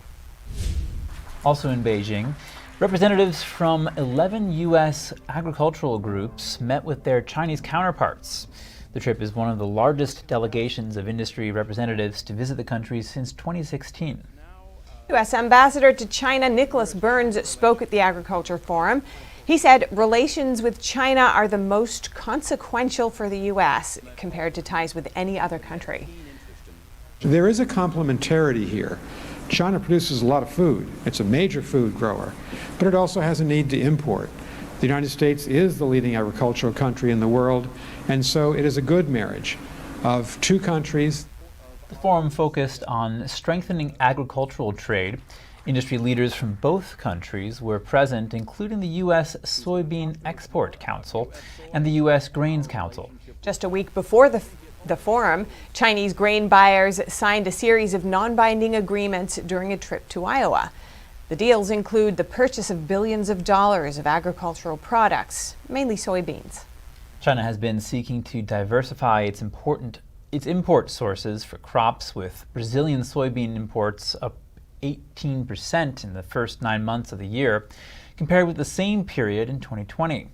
Also in Beijing, representatives from 11 U.S. agricultural groups met with their Chinese counterparts. The trip is one of the largest delegations of industry representatives to visit the country since 2016. U.S. Ambassador to China Nicholas Burns spoke at the Agriculture Forum. He said relations with China are the most consequential for the U.S. compared to ties with any other country. There is a complementarity here. China produces a lot of food. It's a major food grower, but it also has a need to import. The United States is the leading agricultural country in the world, and so it is a good marriage of two countries. The forum focused on strengthening agricultural trade. Industry leaders from both countries were present, including the U.S. Soybean Export Council and the U.S. Grains Council. Just a week before the forum, Chinese grain buyers signed a series of non-binding agreements during a trip to Iowa. The deals include the purchase of billions of dollars of agricultural products, mainly soybeans. China has been seeking to diversify its import sources for crops, with Brazilian soybean imports up 18% in the first 9 months of the year, compared with the same period in 2020.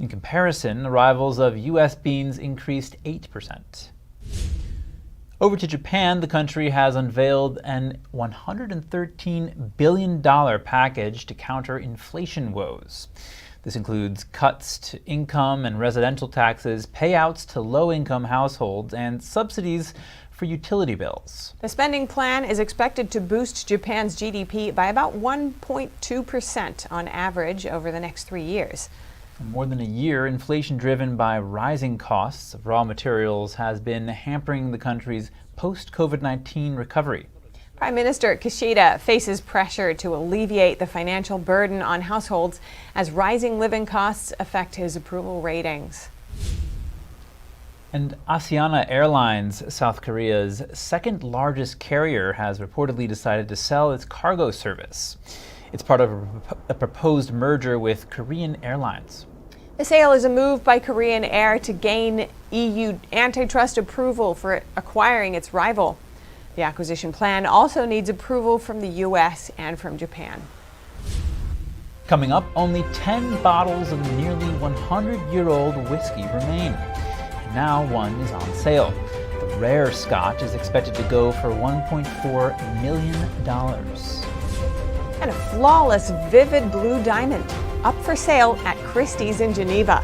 In comparison, arrivals of U.S. beans increased 8%. Over to Japan, the country has unveiled an $113 billion package to counter inflation woes. This includes cuts to income and residential taxes, payouts to low-income households, and subsidies for utility bills. The spending plan is expected to boost Japan's GDP by about 1.2% on average over the next 3 years. For more than a year, inflation driven by rising costs of raw materials has been hampering the country's post-COVID-19 recovery. Prime Minister Kishida faces pressure to alleviate the financial burden on households as rising living costs affect his approval ratings. And Asiana Airlines, South Korea's second largest carrier, has reportedly decided to sell its cargo service. It's part of a proposed merger with Korean Airlines. The sale is a move by Korean Air to gain EU antitrust approval for acquiring its rival. The acquisition plan also needs approval from the U.S. and from Japan. Coming up, only 10 bottles of nearly 100-year-old whiskey remain. And now one is on sale. The rare Scotch is expected to go for $1.4 million. And a flawless, vivid blue diamond up for sale at Christie's in Geneva.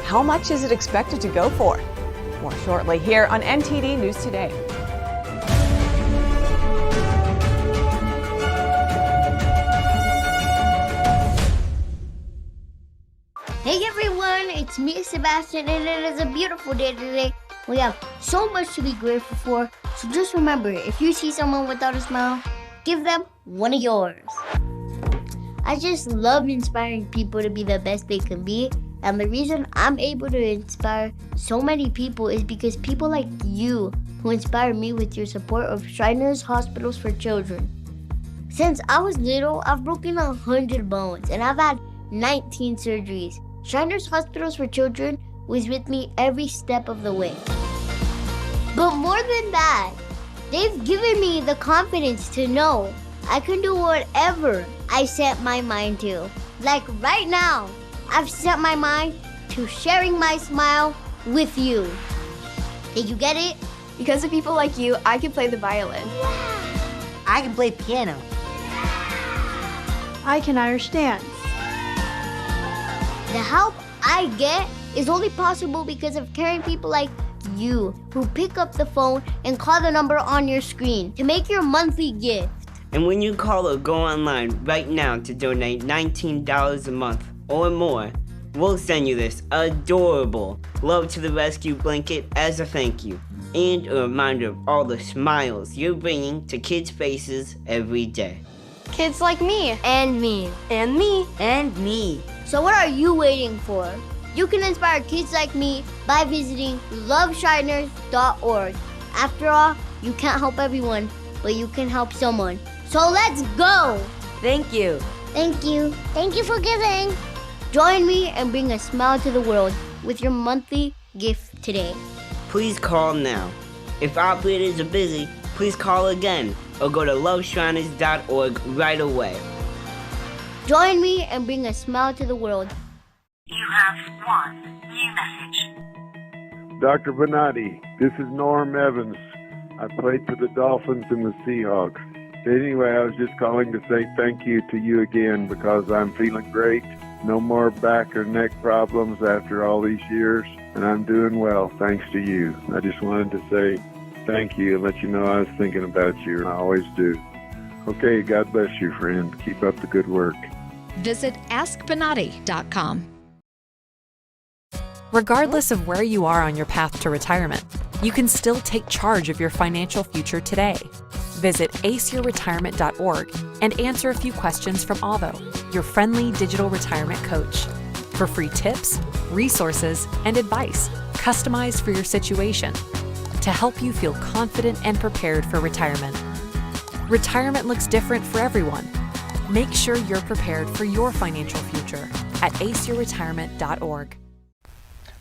How much is it expected to go for? More shortly here on NTD News Today. Hey everyone, it's me, Sebastian, and it is a beautiful day today. We have so much to be grateful for, so just remember, if you see someone without a smile, give them one of yours. I just love inspiring people to be the best they can be, and the reason I'm able to inspire so many people is because people like you who inspire me with your support of Shriners Hospitals for Children. Since I was little, I've broken 100 bones, and I've had 19 surgeries. Shriners Hospitals for Children was with me every step of the way. But more than that, they've given me the confidence to know I can do whatever I set my mind to. Like right now, I've set my mind to sharing my smile with you. Did you get it? Because of people like you, I can play the violin. I can play piano. I can Irish dance. The help I get is only possible because of caring people like you who pick up the phone and call the number on your screen to make your monthly gift. And when you call or go online right now to donate $19 a month or more, we'll send you this adorable Love to the Rescue blanket as a thank you, and a reminder of all the smiles you're bringing to kids' faces every day. Kids like me. And me. And me. And me. So what are you waiting for? You can inspire kids like me by visiting loveshriners.org. After all, you can't help everyone, but you can help someone. So let's go! Thank you. Thank you. Thank you for giving. Join me and bring a smile to the world with your monthly gift today. Please call now. If operators are busy, please call again or go to loveshriners.org right away. Join me and bring a smile to the world. You have one new message. Dr. Bonatti, this is Norm Evans. I played for the Dolphins and the Seahawks. Anyway, I was just calling to say thank you to you again because I'm feeling great. No more back or neck problems after all these years, and I'm doing well thanks to you. I just wanted to say thank you and let you know I was thinking about you. I always do. Okay, God bless you, friend. Keep up the good work. Visit AskBonatti.com. Regardless of where you are on your path to retirement, you can still take charge of your financial future today. Visit aceyourretirement.org and answer a few questions from Avo, your friendly digital retirement coach, for free tips, resources, and advice customized for your situation to help you feel confident and prepared for retirement. Retirement looks different for everyone. Make sure you're prepared for your financial future at aceyourretirement.org.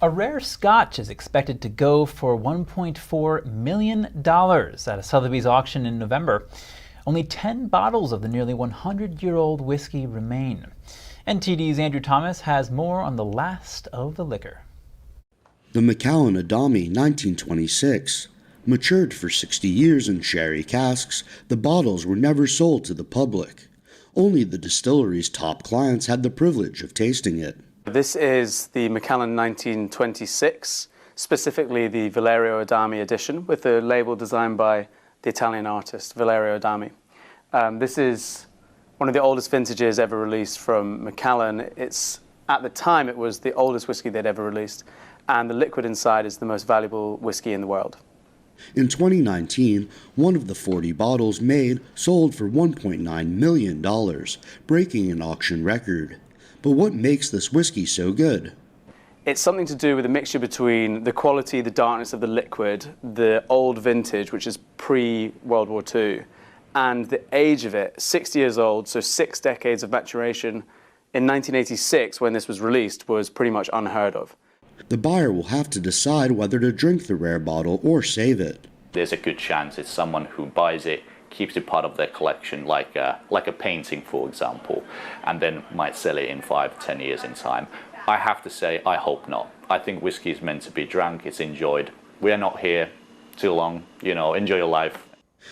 A rare Scotch is expected to go for $1.4 million at a Sotheby's auction in November. Only 10 bottles of the nearly 100-year-old whiskey remain. NTD's Andrew Thomas has more on the last of the liquor. The Macallan Adami 1926. Matured for 60 years in sherry casks, the bottles were never sold to the public. Only the distillery's top clients had the privilege of tasting it. This is the Macallan 1926, specifically the Valerio Adami edition, with the label designed by the Italian artist Valerio Adami. This is one of the oldest vintages ever released from Macallan. At the time, it was the oldest whiskey they'd ever released, and the liquid inside is the most valuable whiskey in the world. In 2019, one of the 40 bottles made sold for $1.9 million, breaking an auction record. But what makes this whiskey so good? It's something to do with a mixture between the quality, the darkness of the liquid, the old vintage, which is pre-World War II, and the age of it, 60 years old, so 6 decades of maturation. In 1986, when this was released, was pretty much unheard of. The buyer will have to decide whether to drink the rare bottle or save it. There's a good chance it's someone who buys it, keeps it part of their collection, like a painting, for example, and then might sell it in 5-10 years in time. I have to say, I hope not. I think whiskey is meant to be drank, it's enjoyed. We are not here too long, enjoy your life.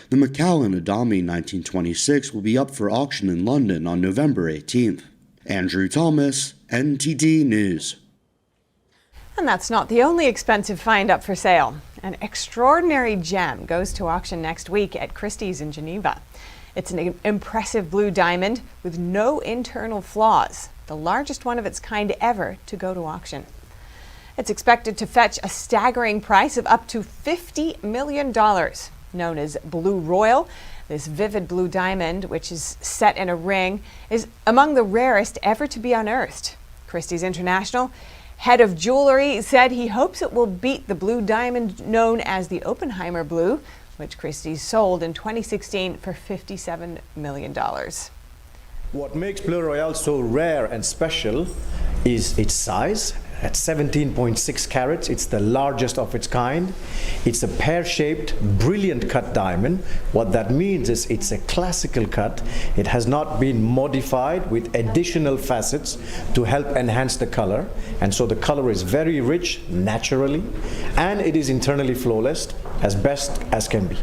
The Macallan Adami 1926 will be up for auction in London on November 18th. Andrew Thomas, NTD News. And that's not the only expensive find up for sale. An extraordinary gem goes to auction next week at Christie's in Geneva. It's an impressive blue diamond with no internal flaws, the largest one of its kind ever to go to auction. It's expected to fetch a staggering price of up to $50 million. Known as Blue Royal, this vivid blue diamond, which is set in a ring, is among the rarest ever to be unearthed. Christie's International head of jewelry said he hopes it will beat the blue diamond known as the Oppenheimer Blue, which Christie's sold in 2016 for $57 million. What makes Blue Royale so rare and special is its size. At 17.6 carats, it's the largest of its kind. It's a pear-shaped, brilliant cut diamond. What that means is it's a classical cut. It has not been modified with additional facets to help enhance the color. And so the color is very rich naturally, and it is internally flawless, as best as can be.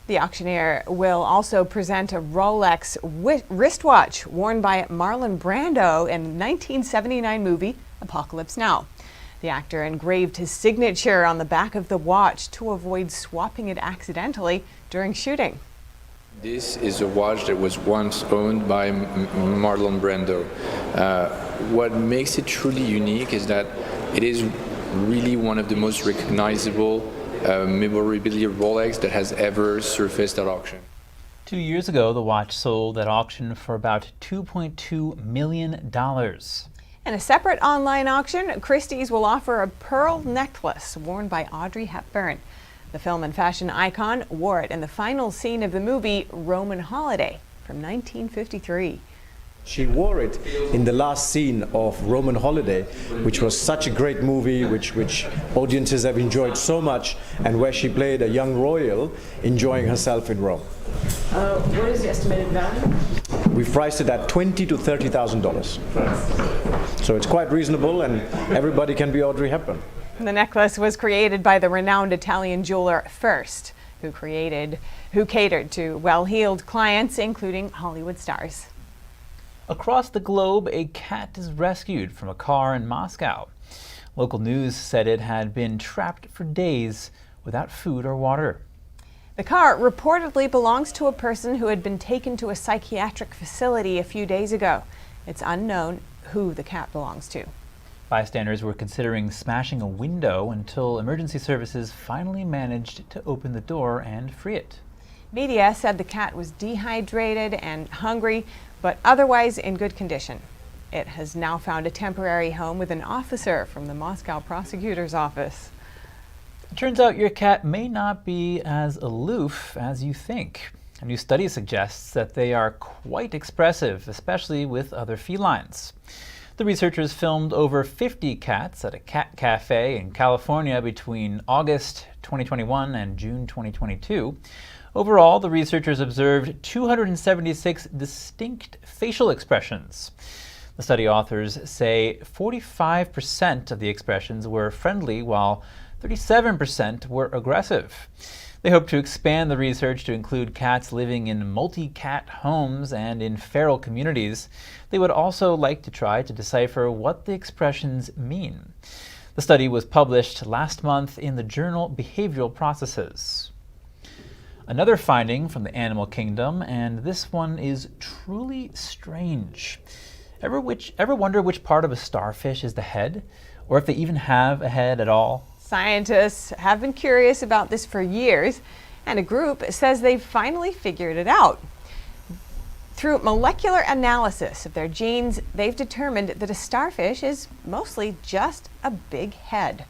The auctioneer will also present a Rolex wristwatch worn by Marlon Brando in the 1979 movie Apocalypse Now. The actor engraved his signature on the back of the watch to avoid swapping it accidentally during shooting. This is a watch that was once owned by Marlon Brando. what makes it truly unique is that it is really one of the most recognizable memorabilia Rolex that has ever surfaced at auction. 2 years ago, the watch sold at auction for about $2.2 million. In a separate online auction, Christie's will offer a pearl necklace worn by Audrey Hepburn. The film and fashion icon wore it in the final scene of the movie Roman Holiday from 1953. She wore it in the last scene of Roman Holiday, which was such a great movie, which audiences have enjoyed so much, and where she played a young royal enjoying herself in Rome. What is the estimated value? We've priced it at $20,000 to $30,000. So it's quite reasonable, and everybody can be Audrey Hepburn. The necklace was created by the renowned Italian jeweler First, who catered to well-heeled clients, including Hollywood stars. Across the globe, a cat is rescued from a car in Moscow. Local news said it had been trapped for days without food or water. The car reportedly belongs to a person who had been taken to a psychiatric facility a few days ago. It's unknown who the cat belongs to. Bystanders were considering smashing a window until emergency services finally managed to open the door and free it. Media said the cat was dehydrated and hungry, but otherwise in good condition. It has now found a temporary home with an officer from the Moscow prosecutor's office. It turns out your cat may not be as aloof as you think. A new study suggests that they are quite expressive, especially with other felines. The researchers filmed over 50 cats at a cat cafe in California between August 2021 and June 2022. Overall, the researchers observed 276 distinct facial expressions. The study authors say 45% of the expressions were friendly, while 37% were aggressive. They hope to expand the research to include cats living in multi-cat homes and in feral communities. They would also like to try to decipher what the expressions mean. The study was published last month in the journal Behavioral Processes. Another finding from the animal kingdom, and this one is truly strange. Ever wonder which part of a starfish is the head, or if they even have a head at all? Scientists have been curious about this for years, and a group says they've finally figured it out. Through molecular analysis of their genes, they've determined that a starfish is mostly just a big head.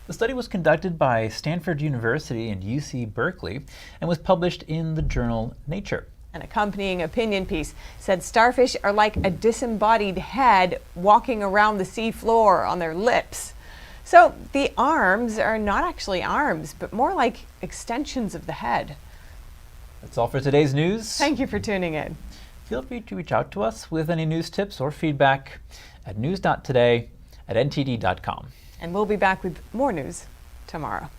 The study was conducted by Stanford University and UC Berkeley and was published in the journal Nature. An accompanying opinion piece said starfish are like a disembodied head walking around the sea floor on their lips. So the arms are not actually arms, but more like extensions of the head. That's all for today's news. Thank you for tuning in. Feel free to reach out to us with any news tips or feedback at news.today@ntd.com. And we'll be back with more news tomorrow.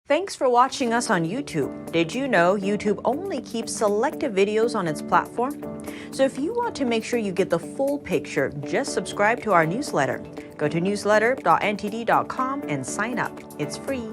Thanks for watching us on YouTube. Did you know YouTube only keeps selected videos on its platform? So if you want to make sure you get the full picture, just subscribe to our newsletter. Go to newsletter.ntd.com and sign up. It's free.